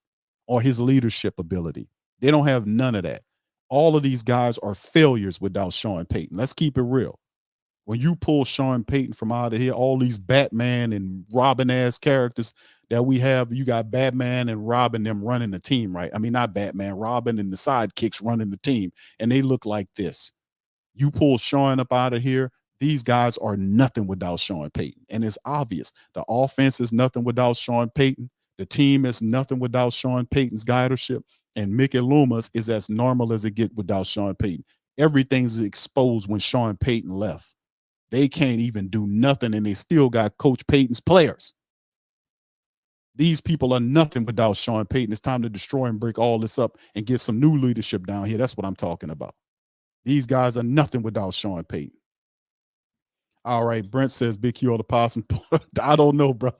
or his leadership ability. They don't have none of that. All of these guys are failures without Sean Payton. Let's keep it real. When you pull Sean Payton from out of here, all these Batman and Robin ass characters that we have, you got Batman and Robin them running the team, right? I mean, not Batman, Robin and the sidekicks running the team, and they look like this. You pull Sean up out of here, these guys are nothing without Sean Payton. And it's obvious. The offense is nothing without Sean Payton. The team is nothing without Sean Payton's guidership. And Mickey Loomis is as normal as it gets without Sean Payton. Everything's exposed when Sean Payton left. They can't even do nothing, and they still got Coach Payton's players. These people are nothing without Sean Payton. It's time to destroy and break all this up and get some new leadership down here. That's what I'm talking about. These guys are nothing without Sean Payton. All right, Brent says Big Q or the Possum. I don't know, bro.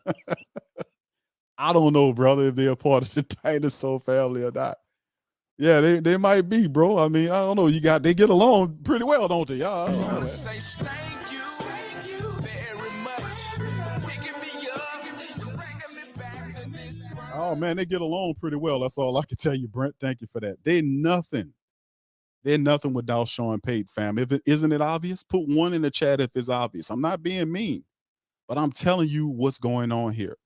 I don't know, brother, if they're a part of the dinosaur family or not. Yeah, they might be, bro. I mean, I don't know. They get along pretty well, don't they? Y'all, I don't know that. Oh man, they get along pretty well. That's all I can tell you, Brent. Thank you for that. They're nothing without Sean Payton, fam. Isn't it obvious? Put 1 in the chat if it's obvious. I'm not being mean, but I'm telling you what's going on here.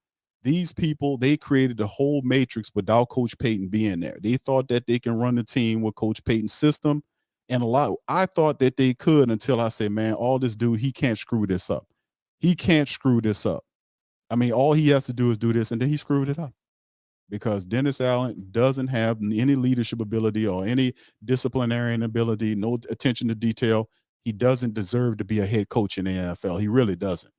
These people, they created the whole matrix without Coach Payton being there. They thought that they can run the team with Coach Payton's system, and I thought that they could until I said, man, all this dude, he can't screw this up. He can't screw this up. I mean, all he has to do is do this, and then he screwed it up. Because Dennis Allen doesn't have any leadership ability or any disciplinarian ability, no attention to detail. He doesn't deserve to be a head coach in the NFL. He really doesn't.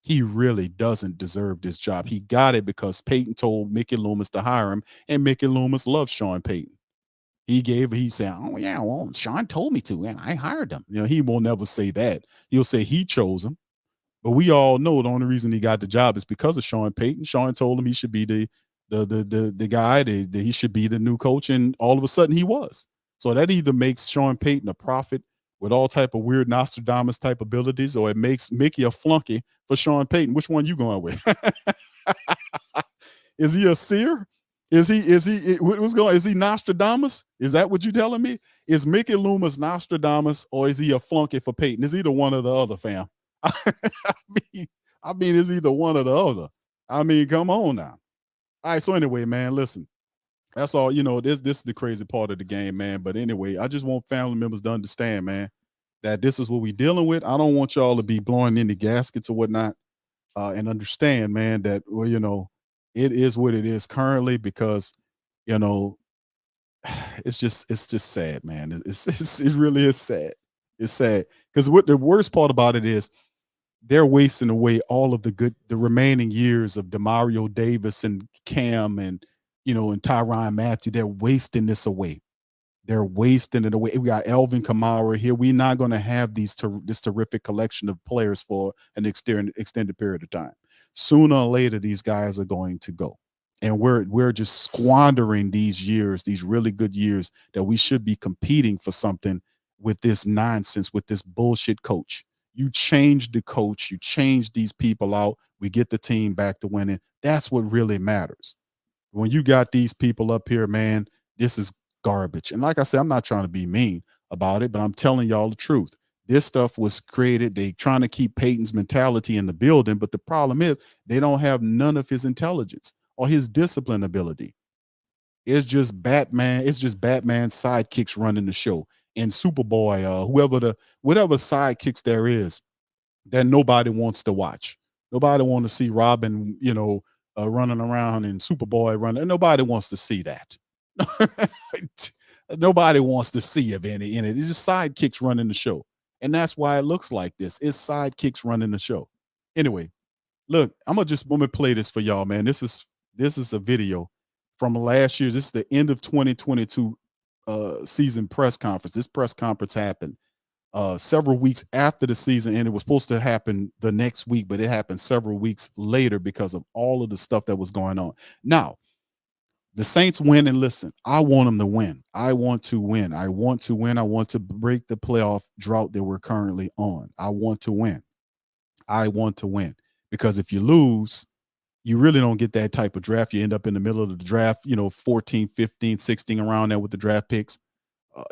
He really doesn't deserve this job. He got it because Payton told Mickey Loomis to hire him, and Mickey Loomis loves Sean Payton. He said, oh yeah, well, Sean told me to, and I hired him. You know, he will never say that. He'll say he chose him. But we all know the only reason he got the job is because of Sean Payton. Sean told him he should be the guy, that he should be the new coach, and all of a sudden he was. So that either makes Sean Payton a prophet with all type of weird Nostradamus type abilities, or it makes Mickey a flunky for Sean Payton. Which one you going with? Is he a seer? Is he Nostradamus? Is that what you telling me? Is Mickey Loomis Nostradamus, or is he a flunky for Payton? Is either one or the other, fam? I mean, it's either one or the other. I mean, come on now. All right, so anyway, man, listen. That's all, this is the crazy part of the game, man. But anyway, I just want family members to understand, man, that this is what we're dealing with. I don't want y'all to be blowing in the gaskets or whatnot, and understand, man, that, well, it is what it is currently, because, it's just sad, man. It really is sad. It's sad, because what the worst part about it is, they're wasting away all of the remaining years of DeMario Davis and Cam and Tyrann Mathieu. They're wasting this away. They're wasting it away. We got Alvin Kamara here. We're not going to have this terrific collection of players for an extended period of time. Sooner or later, these guys are going to go. And we're just squandering these years, these really good years that we should be competing for something with this nonsense, with this bullshit coach. You change the coach, you change these people out, we get the team back to winning. That's what really matters. When you got these people up here, man, this is garbage. And like I said, I'm not trying to be mean about it, but I'm telling y'all the truth. This stuff was created. They trying to keep Peyton's mentality in the building, but the problem is they don't have none of his intelligence or his discipline ability. It's just Batman. It's just Batman's sidekicks running the show. And Superboy, whatever sidekicks there is that nobody wants to watch. Nobody wants to see Robin, running around and Superboy running. Nobody wants to see that. Nobody wants to see of any in it. It's just sidekicks running the show. And that's why it looks like this. It's sidekicks running the show. Anyway, look, I'm gonna play this for y'all, man. This is a video from last year. This is the end of 2022 season press conference. This press conference happened several weeks after the season, and it was supposed to happen the next week, but it happened several weeks later because of all of the stuff that was going on. Now, the Saints win, and listen, I want them to win. I want to win. I want to win. I want to break the playoff drought that we're currently on. I want to win. I want to win, because if you lose, you really don't get that type of draft. You end up in the middle of the draft, 14, 15, 16, around there with the draft picks.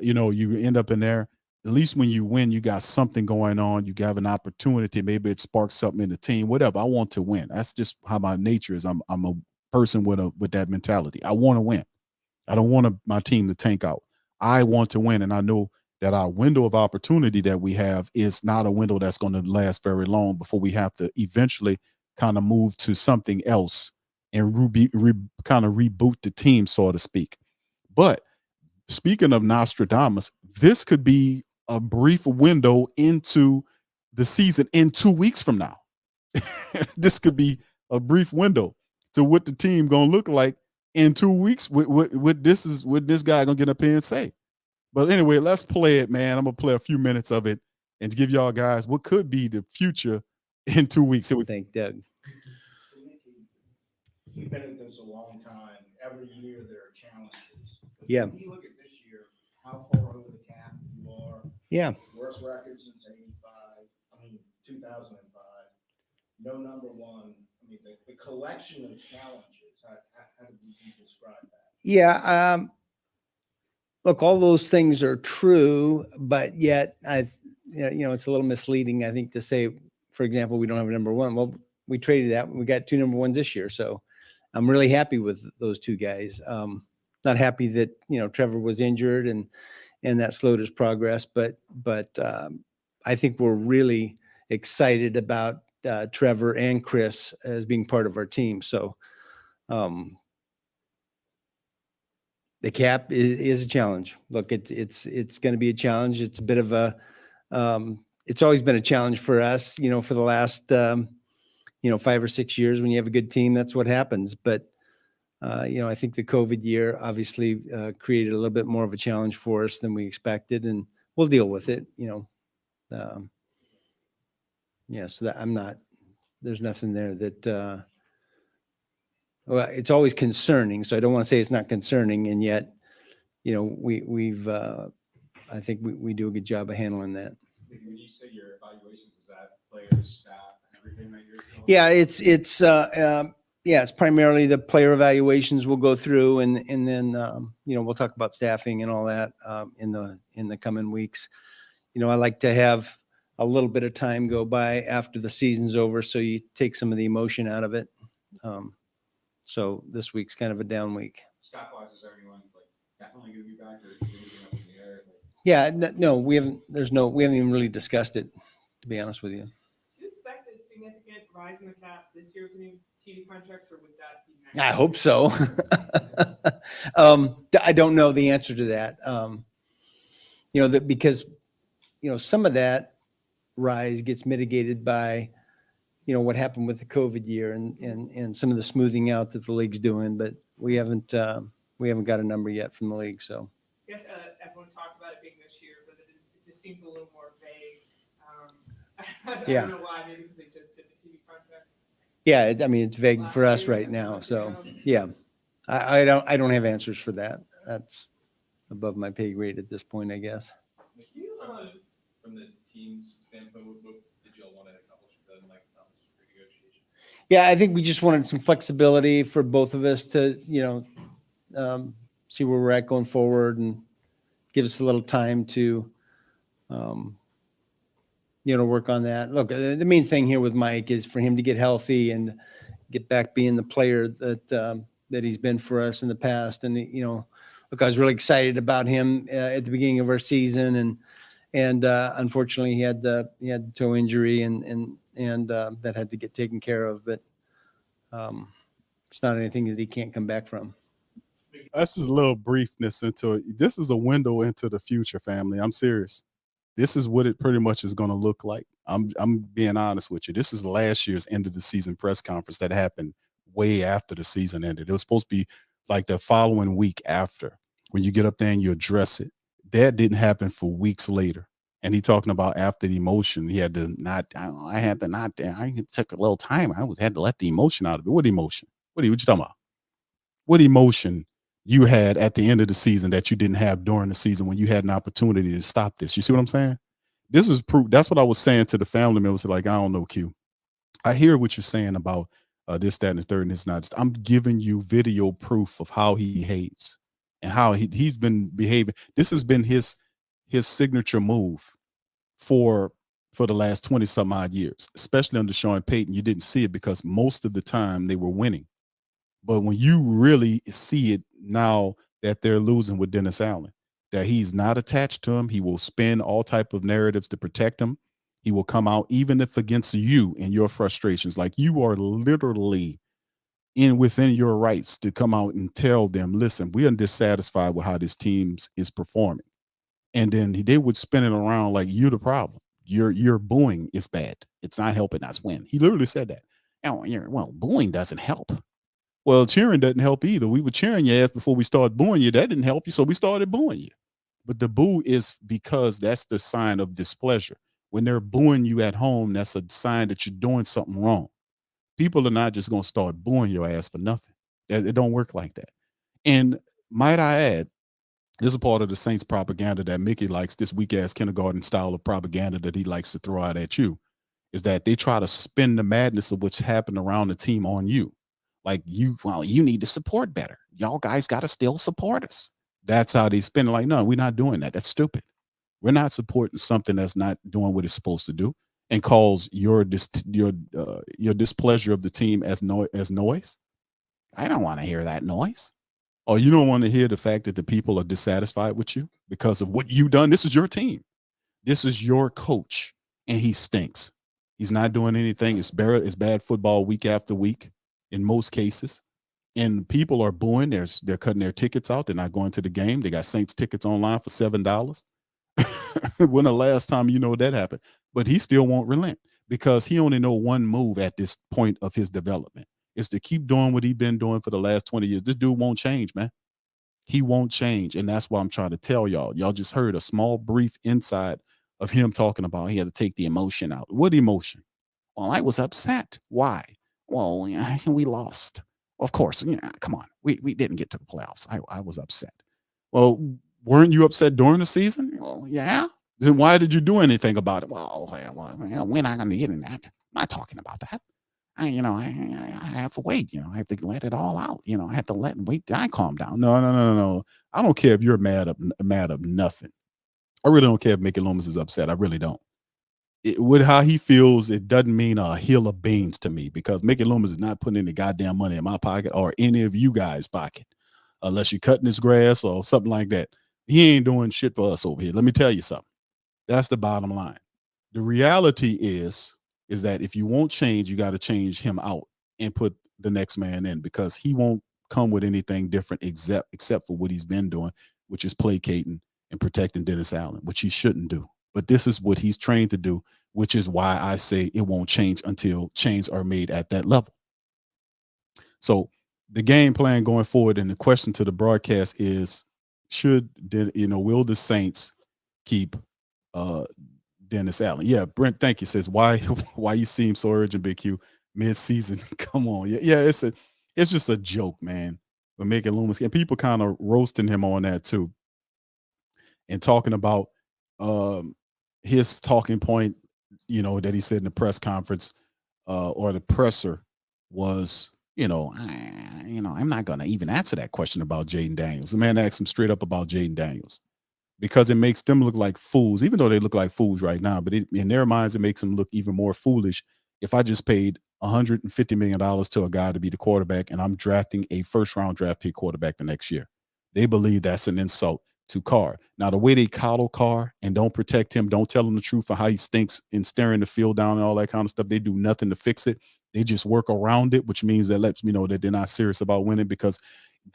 You end up in there. At least when you win, you got something going on. You have an opportunity. Maybe it sparks something in the team, whatever. I want to win. That's just how my nature is. I'm a person with that mentality. I want to win. I don't want my team to tank out. I want to win. And I know that our window of opportunity that we have is not a window that's going to last very long before we have to eventually kind of move to something else and kind of reboot the team, so to speak. But speaking of Nostradamus, this could be a brief window into the season in 2 weeks from now. This could be a brief window to what the team gonna look like in 2 weeks. What this guy gonna get up here and say. But anyway, let's play it, man. I'm gonna play a few minutes of it and give y'all guys what could be the future in 2 weeks. Thank Doug. You've been at this a long time. Every year there are challenges. But Yeah. When you look at this year, how far over the cap you are. Yeah. Worst record since 2005. No number one. I mean, the collection of challenges. How do you describe that? Yeah. Look, all those things are true, but yet it's a little misleading, I think, to say, for example, we don't have a number one. Well, we traded that. We got 2 number ones this year. So I'm really happy with those 2 guys. Not happy that, Trevor was injured and that slowed his progress, but I think we're really excited about Trevor and Chris as being part of our team. So the cap is a challenge. Look, it's going to be a challenge. It's a bit of a it's always been a challenge for us, for the last 5 or 6 years. When you have a good team, that's what happens. But I think the COVID year obviously created a little bit more of a challenge for us than we expected, and we'll deal with it. So that there's nothing there that. Well, it's always concerning, so I don't want to say it's not concerning, and yet, we've I think we do a good job of handling that. When you say your evaluations, is that players, staff, and everything that you're doing? Yeah, it's primarily the player evaluations we'll go through, and then we'll talk about staffing and all that in the coming weeks. I like to have a little bit of time go by after the season's over, so you take some of the emotion out of it. So this week's kind of a down week. Staff-wise, is everyone definitely going to be back, or is anything up in the air? Yeah, no, we haven't even really discussed it, to be honest with you. Do you expect a significant rise in the cap this year with the new TV contracts, or would that be next I hope so. I don't know the answer to that. Because some of that rise gets mitigated by what happened with the COVID year and some of the smoothing out that the league's doing, but we haven't got a number yet from the league. So I guess everyone talked about it being this year, but it just seems a little more vague. I don't know why, maybe because they just did the TV contracts. Yeah, I mean, it's vague for us right now. So yeah, I don't have answers for that. That's above my pay grade at this point, I guess. From the team's standpoint, what did you all want to accomplish with them, this renegotiation? Yeah, I think we just wanted some flexibility for both of us to, see where we're at going forward and give us a little time to, work on that. Look, the main thing here with Mike is for him to get healthy and get back being the player that he's been for us in the past. And, look, I was really excited about him at the beginning of our season, and unfortunately he had the toe injury and that had to get taken care of, but it's not anything that he can't come back from. That's just a little briefness into it. This is a window into the future, family. I'm serious. This is what it pretty much is going to look like. I'm being honest with you. This is last year's end of the season press conference that happened way after the season ended. It was supposed to be like the following week after, when you get up there and you address it. That didn't happen for weeks later. And he talking about after the emotion, he had to not. I had to not. I took a little time. Had to let the emotion out of it. What emotion? What you talking about? What emotion you had at the end of the season that you didn't have during the season when you had an opportunity to stop this? You see what I'm saying? This is proof. That's what I was saying to the family members. Like, I don't know, Q. I hear what you're saying about this, that, and the third, and it's not. I'm giving you video proof of how he behaves and how he's been behaving. This has been his signature move for the last 20 some odd years, especially under Sean Payton. You didn't see it because most of the time they were winning. But when you really see it now that they're losing with Dennis Allen, that he's not attached to him, he will spin all type of narratives to protect him. He will come out even if against you and your frustrations. Like, you are literally within your rights to come out and tell them, listen, we are dissatisfied with how this team is performing. And then they would spin it around like you're the problem. Your booing is bad. It's not helping us win. He literally said that. Well, booing doesn't help. Well, cheering doesn't help either. We were cheering your ass before we started booing you. That didn't help you, so we started booing you. But the boo is because that's the sign of displeasure. When they're booing you at home, that's a sign that you're doing something wrong. People are not just going to start booing your ass for nothing. It don't work like that. And might I add, this is part of the Saints propaganda that Mickey likes, this weak-ass kindergarten style of propaganda that he likes to throw out at you, is that they try to spin the madness of what's happened around the team on you. Like, you need to support better. Y'all guys got to still support us. That's how they spin it. Like, no, we're not doing that. That's stupid. We're not supporting something that's not doing what it's supposed to do and calls your displeasure of the team as noise. I don't want to hear that noise. Or you don't want to hear the fact that the people are dissatisfied with you because of what you've done. This is your team. This is your coach, and he stinks. He's not doing anything. It's bad football week after week in most cases. And people are booing. They're cutting their tickets out. They're not going to the game. They got Saints tickets online for $7. When the last time that happened? But he still won't relent because he only know one move at this point of his development. Is to keep doing what he's been doing for the last 20 years. This dude won't change, man. He won't change. And that's what I'm trying to tell y'all. Y'all just heard a small brief inside of him talking about he had to take the emotion out. What emotion? Well, I was upset. Why? Well, we lost. Of course, come on. We didn't get to the playoffs. I was upset. Well, weren't you upset during the season? Well, yeah. Then why did you do anything about it? Well, we're not going to get in that. I'm not talking about that. I have to wait. I have to let it all out. I have to wait till I calm down. No. I don't care if you're mad of nothing. I really don't care if Mickey Loomis is upset. I really don't. With how he feels, it doesn't mean a hill of beans to me because Mickey Loomis is not putting any goddamn money in my pocket or any of you guys' pocket, unless you're cutting his grass or something like that. He ain't doing shit for us over here. Let me tell you something. That's the bottom line. The reality is that if you won't change, you got to change him out and put the next man in because he won't come with anything different except for what he's been doing, which is placating and protecting Dennis Allen, which he shouldn't do. But this is what he's trained to do, which is why I say it won't change until changes are made at that level. So the game plan going forward and the question to the broadcast is, will the Saints keep Dennis Allen? Yeah, Brent, thank you. Says why you seem so urgent, Big Q, mid-season. Come on. Yeah, it's just a joke, man. We're making Loomis and people kind of roasting him on that too. And talking about his talking point, that he said in the press conference or the presser was, I'm not gonna even answer that question about Jaden Daniels. The man asked him straight up about Jaden Daniels. Because it makes them look like fools, even though they look like fools right now. But in their minds, it makes them look even more foolish if I just paid $150 million to a guy to be the quarterback and I'm drafting a first-round draft pick quarterback the next year. They believe that's an insult to Carr. Now, the way they coddle Carr and don't protect him, don't tell him the truth of how he stinks and staring the field down and all that kind of stuff, they do nothing to fix it. They just work around it, which means that lets me know that they're not serious about winning because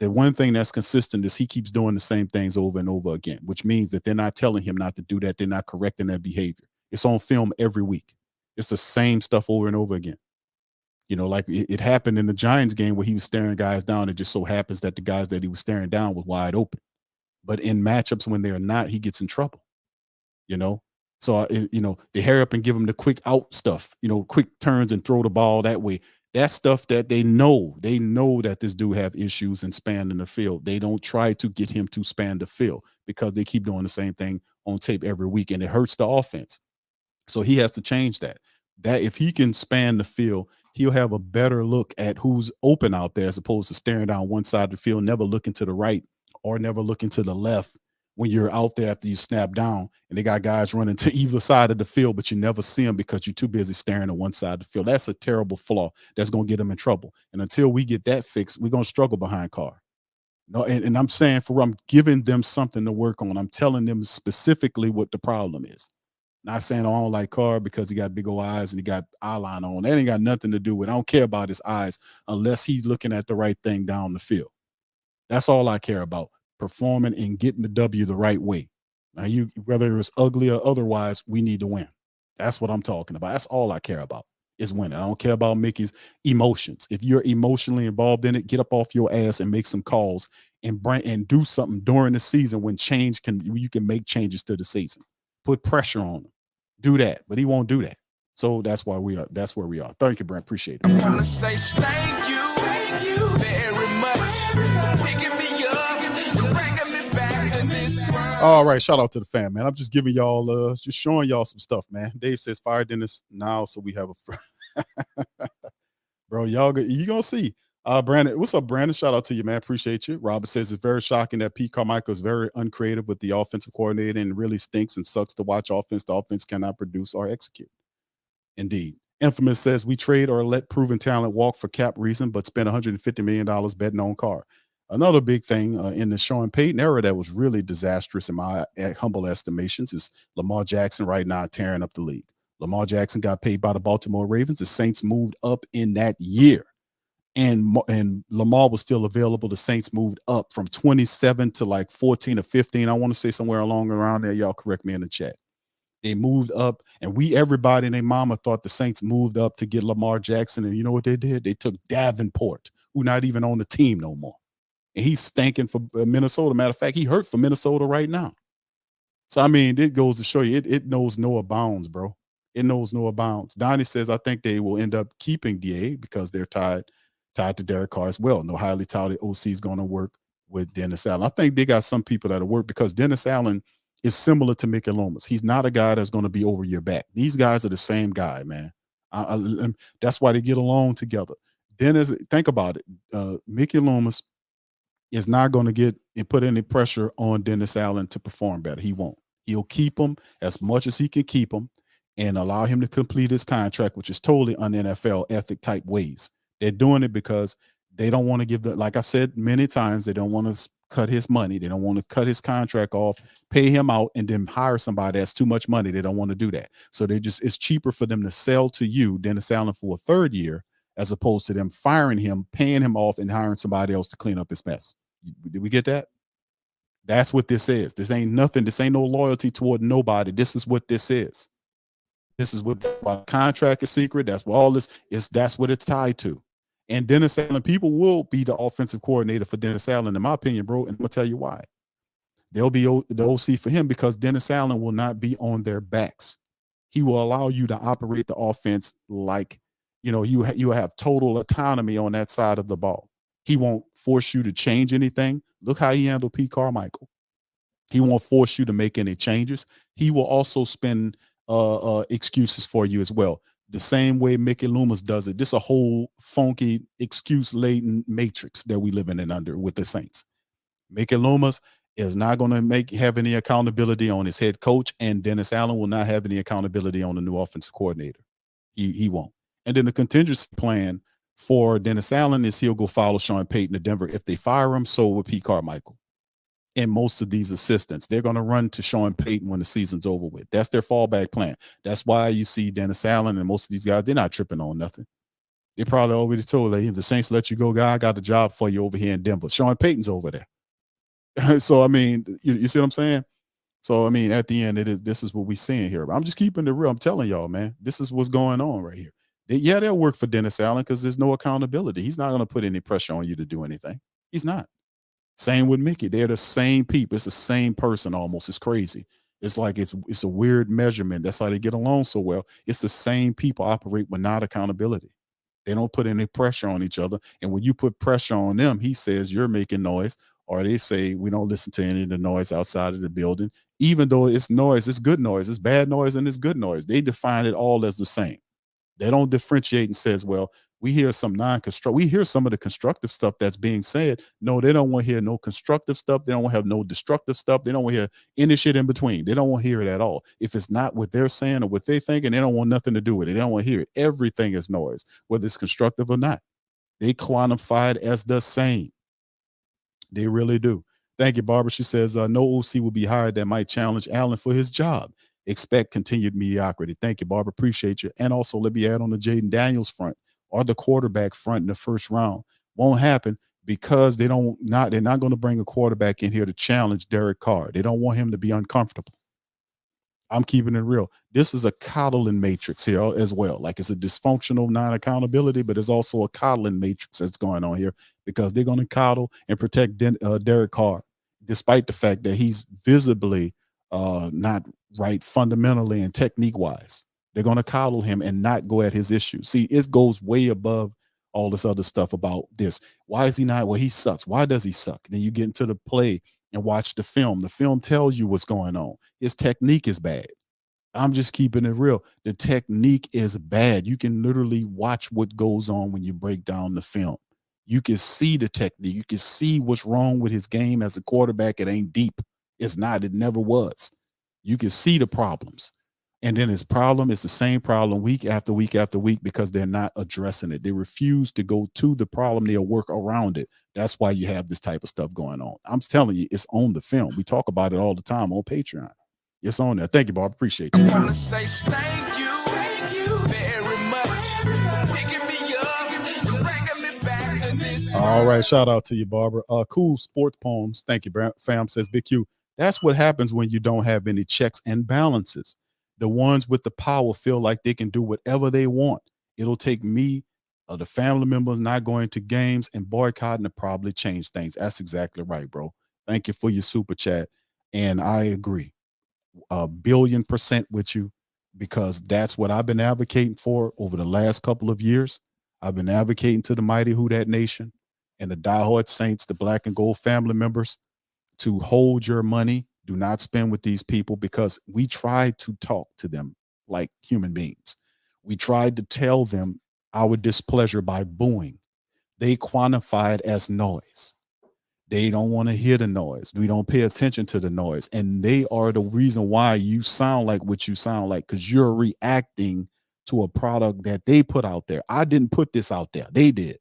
the one thing that's consistent is he keeps doing the same things over and over again, which means that they're not telling him not to do that. They're not correcting that behavior. It's on film every week. It's the same stuff over and over again. You know, like it happened in the Giants game where he was staring guys down. It just so happens that the guys that he was staring down was wide open. But in matchups when they're not, he gets in trouble. You know, so you know, they hurry up and give him the quick out stuff. You know, quick turns and throw the ball that way. That's stuff that they know. They know that this dude have issues in spanning the field. They don't try to get him to span the field because they keep doing the same thing on tape every week, and it hurts the offense. So he has to change that. That if he can span the field, he'll have a better look at who's open out there as opposed to staring down one side of the field, never looking to the right or never looking to the left when you're out there after you snap down and they got guys running to either side of the field, but you never see them because you're too busy staring at one side of the field. That's a terrible flaw that's going to get them in trouble. And until we get that fixed, we're going to struggle behind Carr. No, and I'm saying I'm giving them something to work on. I'm telling them specifically what the problem is. Not saying I don't like Carr because he got big old eyes and he got eyeliner on. That ain't got nothing to do with it. I don't care about his eyes unless he's looking at the right thing down the field. That's all I care about. Performing and getting the W the right way. Now, whether it's ugly or otherwise, we need to win. That's what I'm talking about. That's all I care about is winning. I don't care about Mickey's emotions. If you're emotionally involved in it, get up off your ass and make some calls and do something during the season when you can make changes to the season. Put pressure on him. Do that, but he won't do that. So that's where we are. Thank you, Brent. Appreciate it. I want to say thank you very much for picking me up and bringing me back to this world. All right, shout out to the fam, man. I'm just giving y'all, just showing y'all some stuff, man. Dave says fire Dennis now, so we have a bro. You gonna see. Brandon, what's up, Brandon? Shout out to you, man. Appreciate you. Robert says it's very shocking that Pete Carmichael is very uncreative with the offensive coordinator and really stinks and sucks to watch offense. The offense cannot produce or execute. Indeed. Infamous says we trade or let proven talent walk for cap reason, but spend $150 million betting on Carr. Another big thing in the Sean Payton era that was really disastrous in my humble estimations is Lamar Jackson right now tearing up the league. Lamar Jackson got paid by the Baltimore Ravens. The Saints moved up in that year. And Lamar was still available. The Saints moved up from 27 to like 14 or 15. I want to say somewhere around there. Y'all correct me in the chat. They moved up, and everybody and their mama thought the Saints moved up to get Lamar Jackson. And you know what they did? They took Davenport, who not even on the team no more. And he's stinking for Minnesota. Matter of fact, he hurt for Minnesota right now. So, I mean, it goes to show you, it knows no bounds, bro. It knows no bounds. Donnie says, I think they will end up keeping DA because they're tied to Derek Carr as well. No highly touted OC is going to work with Dennis Allen. I think they got some people that'll work because Dennis Allen is similar to Mickey Loomis. He's not a guy that's going to be over your back. These guys are the same guy, man. That's why they get along together. Dennis, think about it. Mickey Loomis is not going to get and put any pressure on Dennis Allen to perform better. He won't. He'll keep him as much as he can keep him and allow him to complete his contract, which is totally un-NFL ethic type ways. They're doing it because they don't want to give like I said many times, they don't want to cut his money. They don't want to cut his contract off, pay him out, and then hire somebody that's too much money. They don't want to do that. So it's cheaper for them to sell to you, Dennis Allen, for a third year, as opposed to them firing him, paying him off, and hiring somebody else to clean up his mess. Did we get that? That's what this is. This ain't nothing. This ain't no loyalty toward nobody. This is what this is. This is what the contract is secret. That's what all this is. That's what it's tied to. And Dennis Allen, people will be the offensive coordinator for Dennis Allen, in my opinion, bro. And I'm going to tell you why. They'll be the OC for him because Dennis Allen will not be on their backs. He will allow you to operate the offense like, you have total autonomy on that side of the ball. He won't force you to change anything. Look how he handled Pete Carmichael. He won't force you to make any changes. He will also spend excuses for you as well. The same way Mickey Loomis does it. This is a whole funky excuse-laden matrix that we living in under with the Saints. Mickey Loomis is not going to have any accountability on his head coach, and Dennis Allen will not have any accountability on the new offensive coordinator. He won't. And then the contingency plan for Dennis Allen is he'll go follow Sean Payton to Denver. If they fire him, so will Pete Carmichael. And most of these assistants, they're going to run to Sean Payton when the season's over with. That's their fallback plan. That's why you see Dennis Allen and most of these guys, they're not tripping on nothing. They probably already told them, the Saints let you go, guy. I got a job for you over here in Denver. Sean Payton's over there. So, I mean, you see what I'm saying? So I mean, at the end, this is what we seeing here. I'm just keeping it real. I'm telling y'all, man, this is what's going on right here. They'll work for Dennis Allen because there's no accountability. He's not going to put any pressure on you to do anything. He's not. Same with Mickey. They're the same people. It's the same person almost. It's crazy. It's like it's a weird measurement. That's how they get along so well. It's the same people operate with not accountability. They don't put any pressure on each other. And when you put pressure on them, he says you're making noise, or they say we don't listen to any of the noise outside of the building. Even though it's noise, it's good noise, it's bad noise, and it's good noise. They define it all as the same. They don't differentiate and says, well, we hear some we hear some of the constructive stuff that's being said. No, they don't want to hear no constructive stuff. They don't want to have no destructive stuff. They don't want to hear any shit in between. They don't want to hear it at all. If it's not what they're saying or what they thinking, they don't want nothing to do with it. They don't want to hear it. Everything is noise, whether it's constructive or not. They quantify it as the same. They really do. Thank you, Barbara. She says, no OC will be hired that might challenge Allen for his job. Expect continued mediocrity. Thank you, Barbara. Appreciate you. And also, let me add on the Jaden Daniels front or the quarterback front in the first round. Won't happen because they're not going to bring a quarterback in here to challenge Derek Carr. They don't want him to be uncomfortable. I'm keeping it real. This is a coddling matrix here as well. Like it's a dysfunctional non-accountability, but it's also a coddling matrix that's going on here because they're going to coddle and protect Derek Carr, despite the fact that he's visibly not right fundamentally and technique-wise. They're going to coddle him and not go at his issues. See, it goes way above all this other stuff about this. Why is he not? Well, he sucks. Why does he suck? Then you get into the play and watch the film. The film tells you what's going on. His technique is bad. I'm just keeping it real. The technique is bad. You can literally watch what goes on when you break down the film. You can see the technique. You can see what's wrong with his game as a quarterback. It ain't deep. It's not. It never was. You can see the problems. And then his problem is the same problem week after week after week because they're not addressing it. They refuse to go to the problem. They'll work around it. That's why you have this type of stuff going on. I'm telling you, it's on the film. We talk about it all the time on Patreon. It's on there. Thank you, Bob. Appreciate you. I want to say thank you very much. Picking me up and bringing me back to this. All right. Shout out to you, Barbara. Cool sports poems. Thank you, fam, says Big Q. That's what happens when you don't have any checks and balances. The ones with the power feel like they can do whatever they want. It'll take me, the family members not going to games and boycotting to probably change things. That's exactly right, bro. Thank you for your super chat. And I agree 1,000,000,000% with you because that's what I've been advocating for over the last couple of years. I've been advocating to the mighty Who Dat Nation and the diehard Saints, the Black and Gold family members, to hold your money. Do not spend with these people because we tried to talk to them like human beings. We tried to tell them our displeasure by booing. They quantify it as noise. They don't want to hear the noise. We don't pay attention to the noise. And they are the reason why you sound like what you sound like because you're reacting to a product that they put out there. I didn't put this out there. They did.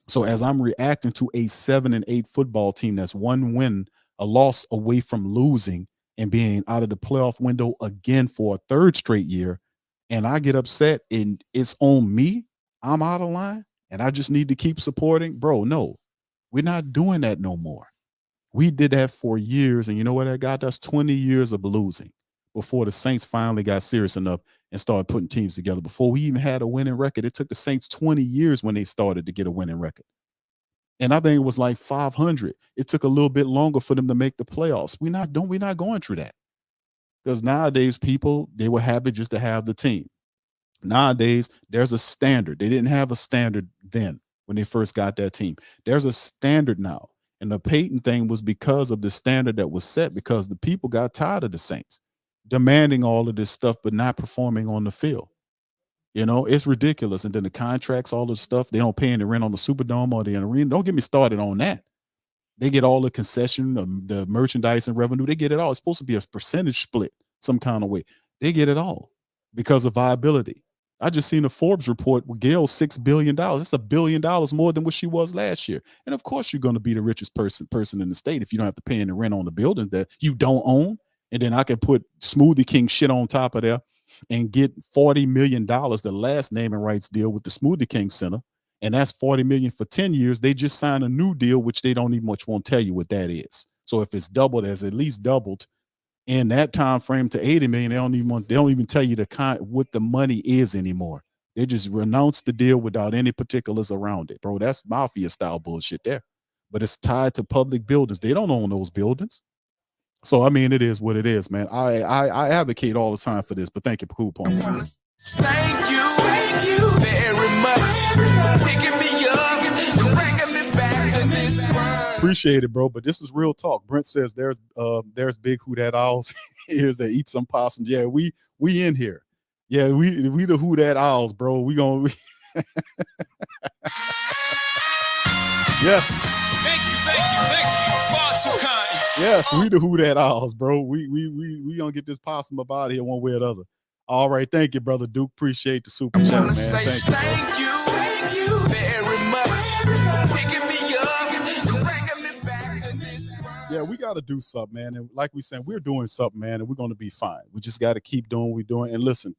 So as I'm reacting to a 7-8 football team that's one win, a loss away from losing and being out of the playoff window again for a third straight year, and I get upset and it's on me, I'm out of line, and I just need to keep supporting, bro, no, we're not doing that no more. We did that for years, and you know what that got us? 20 years of losing before the Saints finally got serious enough and started putting teams together. Before we even had a winning record, it took the Saints 20 years when they started to get a winning record. And I think it was like 500. It took a little bit longer for them to make the playoffs. We're not going through that. Because nowadays, people, they were happy just to have the team. Nowadays, there's a standard. They didn't have a standard then when they first got that team. There's a standard now. And the Peyton thing was because of the standard that was set because the people got tired of the Saints demanding all of this stuff, but not performing on the field. You know, it's ridiculous. And then the contracts, all the stuff, they don't pay any rent on the Superdome or the arena. Don't get me started on that. They get all the concession, the merchandise and revenue. They get it all. It's supposed to be a percentage split some kind of way. They get it all because of viability. I just seen a Forbes report with Gail's $6 billion. It's $1 billion more than what she was last year. And of course, you're going to be the richest person in the state if you don't have to pay any rent on the buildings that you don't own. And then I can put Smoothie King shit on top of there and get $40 million, the last naming rights deal with the Smoothie King Center. And that's $40 million for 10 years. They just signed a new deal, which they don't even much won't tell you what that is. So if it's doubled, as at least doubled in that time frame to 80 million, they don't even tell you what the money is anymore. They just renounce the deal without any particulars around it, bro. That's mafia style bullshit there. But it's tied to public buildings. They don't own those buildings. So I mean, it is what it is, man. I advocate all the time for this, but thank you, Cool Pong. Thank you very much. Picking me up and bringing me back to this world. Appreciate it, bro. But this is real talk. Brent says there's big who that owls. Here's that eat some possums. Yeah, we in here. Yeah, we the who that owls, bro. We gonna yes. Thank you. Far too kind. Yes, we the who that owls, bro. We gonna get this possum up out of here one way or the other. All right, thank you, brother Duke. Appreciate the super chat, man. Thank you very much. Picking me up and bringing me back to this world. Yeah, we got to do something, man. And like we said, we're doing something, man, and we're going to be fine. We just got to keep doing what we're doing. And listen,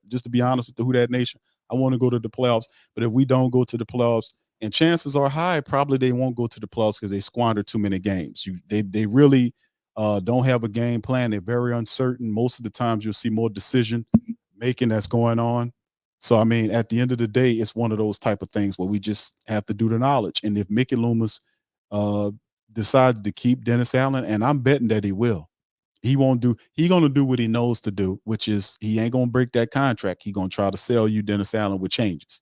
just to be honest with the Who Dat Nation, I want to go to the playoffs. But if we don't go to the playoffs, and chances are high, probably they won't go to the playoffs because they squander too many games. They really don't have a game plan. They're very uncertain. Most of the times you'll see more decision making that's going on. So, I mean, at the end of the day, it's one of those type of things where we just have to do the knowledge. And if Mickey Loomis decides to keep Dennis Allen, and I'm betting that he will, he's going to do what he knows to do, which is he ain't going to break that contract. He's going to try to sell you Dennis Allen with changes,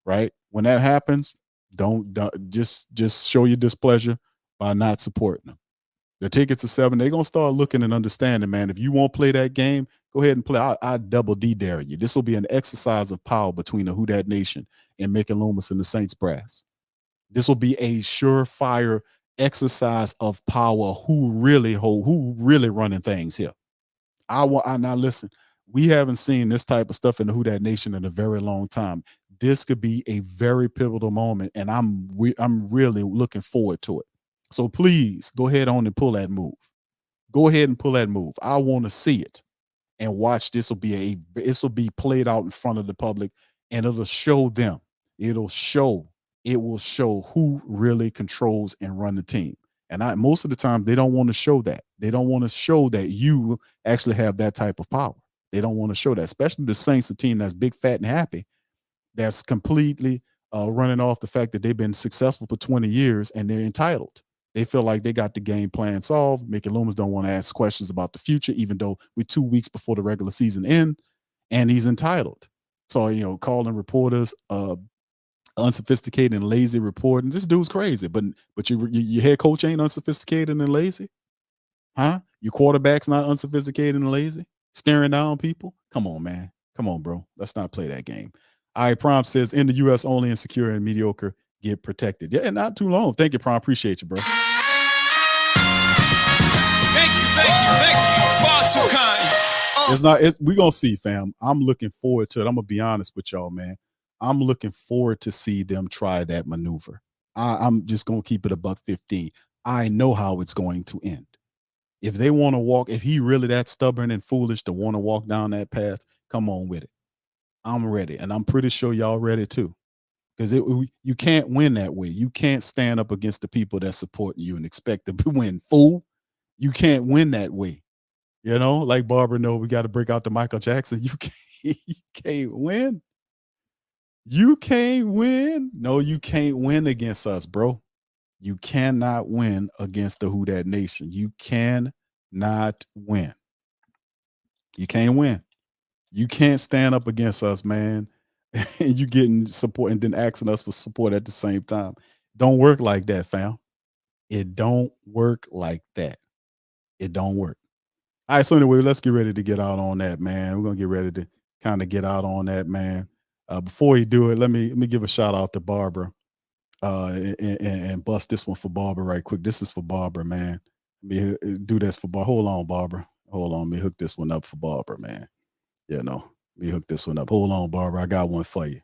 right? When that happens, don't just show your displeasure by not supporting them. The tickets are $7. They're going to start looking and understanding, man. If you won't play that game, go ahead and play. I double D dare you. This will be an exercise of power between the Who Dat Nation and Mickey Loomis and the Saints brass. This will be a surefire exercise of power. Who really running things here? Now listen. We haven't seen this type of stuff in the Who Dat Nation in a very long time. This could be a very pivotal moment, and I'm really looking forward to it. So please go ahead on and pull that move. Go ahead and pull that move. I want to see it and watch. This will be played out in front of the public, and it'll show them. It will show who really controls and run the team. And most of the time they don't want to show that. They don't want to show that you actually have that type of power. They don't want to show that, especially the Saints, a team that's big, fat, and happy, that's completely running off the fact that they've been successful for 20 years and they're entitled. They feel like they got the game plan solved. Mickey Loomis don't want to ask questions about the future, even though we're 2 weeks before the regular season end, and he's entitled. So, calling reporters unsophisticated and lazy reporting. This dude's crazy, but your head coach ain't unsophisticated and lazy, huh? Your quarterback's not unsophisticated and lazy, staring down people. Come on, man. Come on, bro. Let's not play that game. All right, Prom says in the U.S. only insecure and mediocre get protected. Yeah, not too long. Thank you, Prom. Appreciate you, bro. Thank you. Far too kind. We're gonna see, fam. I'm looking forward to it. I'm gonna be honest with y'all, man. I'm looking forward to see them try that maneuver. I'm just gonna keep it $1.15. I know how it's going to end. If they want to walk, if he really that stubborn and foolish to want to walk down that path, come on with it. I'm ready, and I'm pretty sure y'all ready too. Because you can't win that way. You can't stand up against the people that support you and expect to win, fool. You can't win that way. Like Barbara, we got to break out to Michael Jackson. You can't win. You can't win. No, you can't win against us, bro. You cannot win against the Who Dat Nation. You cannot win. You can't win. You can't stand up against us, man. And you getting support and then asking us for support at the same time. Don't work like that, fam. It don't work like that. It don't work. All right, so anyway, let's get ready to get out on that, man. We're gonna get ready to kind of get out on that, man. Before we do it, let me give a shout out to Barbara and bust this one for Barbara right quick. This is for Barbara, man. Let me do this for Barbara. Hold on, Barbara. Hold on. Let me hook this one up for Barbara, man. Let me hook this one up. Hold on, Barbara. I got one for you.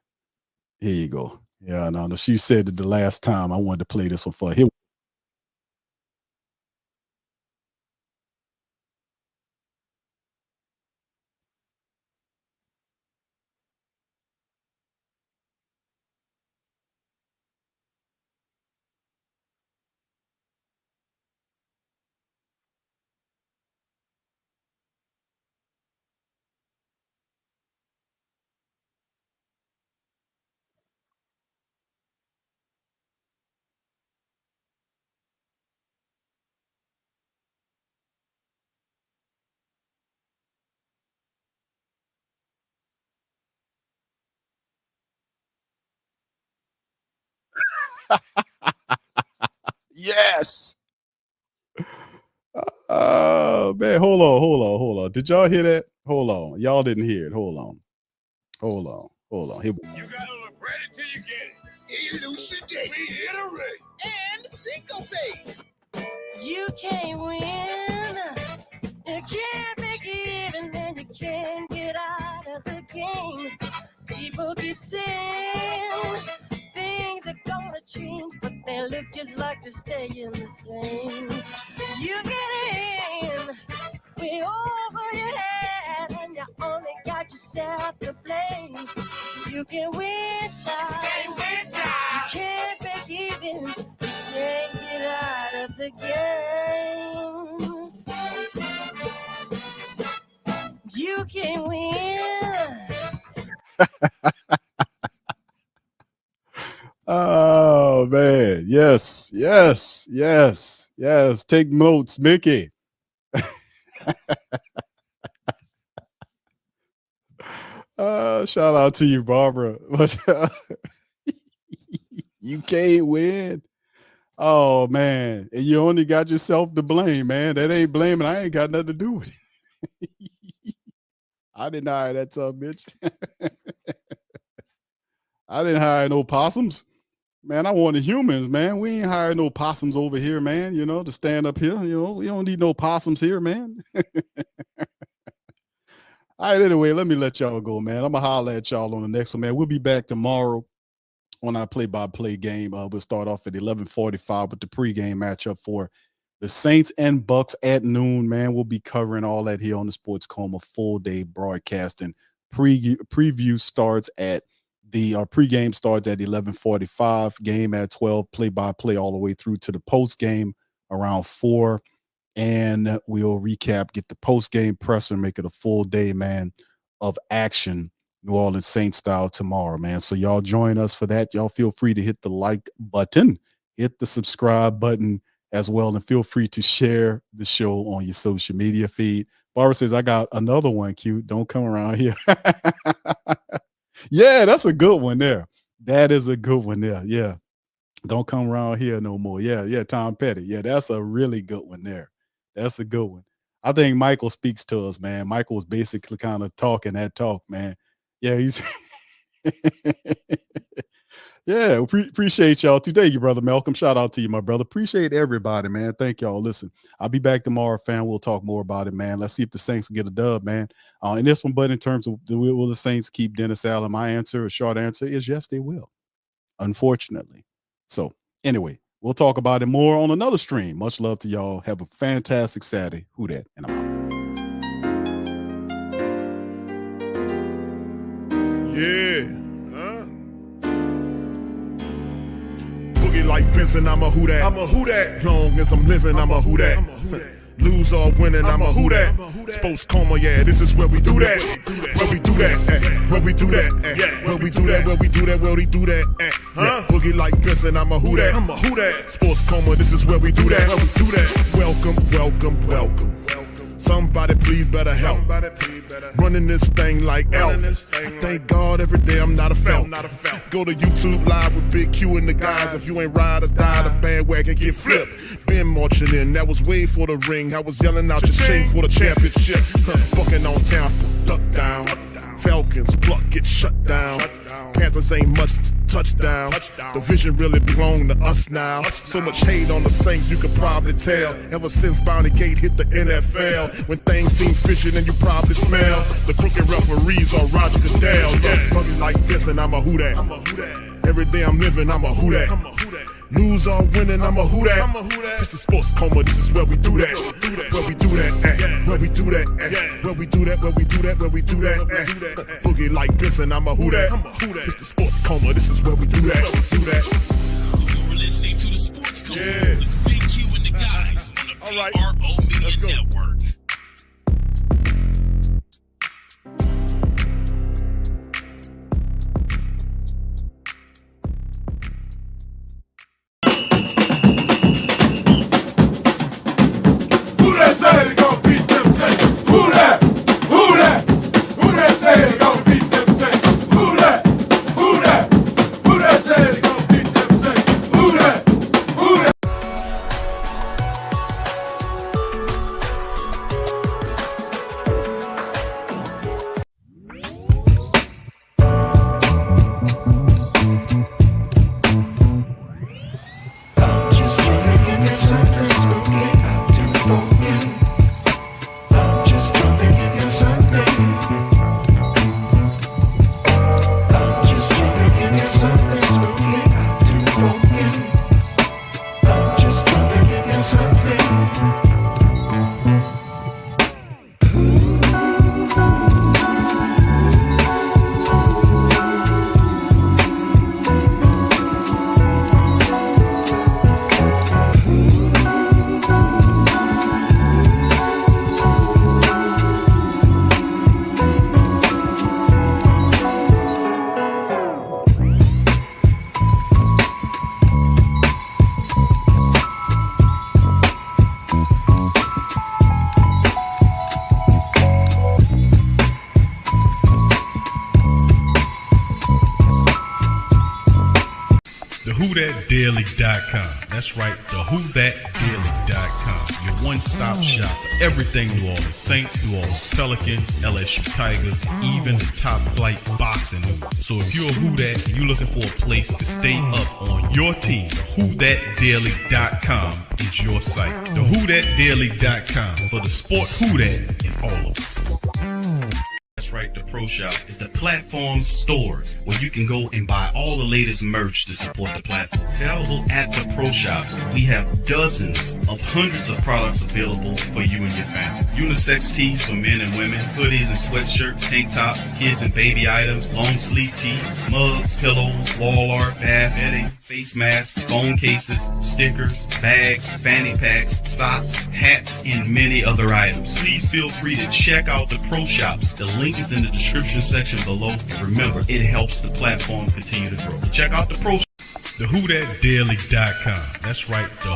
Here you go. Yeah, no. She said that the last time I wanted to play this one for her. Here. Yes. Oh man, hold on. Did y'all hear that? Hold on. Y'all didn't hear it. Hold on. Here we go. You gotta look ready till you get it. Elucidate, reiterate, and syncopate. You can't win. You can't make it even, and you can't get out of the game. People keep saying things are gonna change, but they look just like they're staying the same. You get in way over your head, and you only got yourself to blame. You can win, child. You can't break even. You can't get out of the game. You can win. Oh man, yes. Take notes, Mickey. Shout out to you, Barbara. You can't win. Oh man, and you only got yourself to blame, man. That ain't blaming. I ain't got nothing to do with it. I didn't hire that son bitch. I didn't hire no possums. Man, I wanted humans, man. We ain't hiring no possums over here, man, to stand up here. We don't need no possums here, man. All right, anyway, let me let y'all go, man. I'm going to holler at y'all on the next one, man. We'll be back tomorrow on our play-by-play game. We'll start off at 11:45 with the pregame matchup for the Saints and Bucks at noon, man. We'll be covering all that here on the Sports Coma full-day broadcasting. Preview starts at pregame starts at 11:45, game at 12, play-by-play all the way through to the post-game around 4. And we'll recap, get the post-game presser, make it a full day, man, of action, New Orleans Saints style tomorrow, man. So y'all join us for that. Y'all feel free to hit the like button, hit the subscribe button as well, and feel free to share the show on your social media feed. Barbara says, I got another one, cute. Don't come around here. Yeah, that's a good one there. That is a good one there. Yeah. Don't come around here no more. Yeah, Tom Petty. Yeah, that's a really good one there. That's a good one. I think Michael speaks to us, man. Michael was basically kind of talking that talk, man. Yeah, he's yeah, appreciate y'all too. Thank you, brother Malcolm. Shout out to you, my brother. Appreciate everybody, man. Thank y'all. Listen, I'll be back tomorrow, fam. We'll talk more about it, man. Let's see if the Saints can get a dub, man. And this one, but in terms of will the Saints keep Dennis Allen? My answer, a short answer, is yes, they will. Unfortunately. So anyway, we'll talk about it more on another stream. Much love to y'all. Have a fantastic Saturday. Who that? And I'm out. Yeah. Boogie like Benson, I'm a who that. I'm a who that. Long as I'm living, I'm a who that. Lose or winning, I'm a who that. Sports Coma, yeah, this is where we do that. Where we do that, where we do that, where we do that, where we do that, where we do that, Boogie like Benson, I'm a who that. I'm a who that. Sports Coma, this is where we do that. Where we do that. Welcome. Somebody please better help. Running this thing like Elf. I thank God every day I'm not a felt. Go to YouTube Live with Big Q and the guys. If you ain't ride or die, the bandwagon get flipped. Been marching in, that was way for the ring. I was yelling out your shame for the championship. Fucking on town, duck down. Falcons pluck, get shut down. Panthers ain't much touchdown. The vision really belong to us now. So much hate on the Saints, you could probably tell. Ever since Bounty Gate hit the NFL, when things seem fishy, then you probably smell the crooked referees or Roger Goodell. Yeah, probably like this, and I'm a who that. Every day I'm living, I'm a who that. Lose or winning, I'm a who that. It's the Sports Coma, this is where we do that. Where we do that, where we do that, where we do that, where we do that, where we do that. Boogie like Benson, I'm a who that. It's the Sports Coma, this is where we do that. You're listening to the Sports Coma with Big Q and the guys on the PRO Media Network. Who whothatdaily.com. That's right, the whothatdaily.com. Your one-stop shop for everything New Orleans Saints, New Orleans Pelicans, LSU Tigers, even the top flight boxing news. So if you're a Who That and you're looking for a place to stay up on your team, whothatdaily.com is your site. The whothatdaily.com for the sport Who That in all of us. That's right, the Pro Shop is the platform store where you can go and buy all the latest merch to support the platform. Available at the Pro Shops, we have dozens of hundreds of products available for you and your family. Unisex tees for men and women, hoodies and sweatshirts, tank tops, kids and baby items, long sleeve tees, mugs, pillows, wall art, bath bedding, face masks, phone cases, stickers, bags, fanny packs, socks, hats, and many other items. Please feel free to check out the Pro Shops. The link is in the description section below. And remember, it helps the platform continue to grow. So check out the Pro Shops. The whothatdaily.com. That's right, the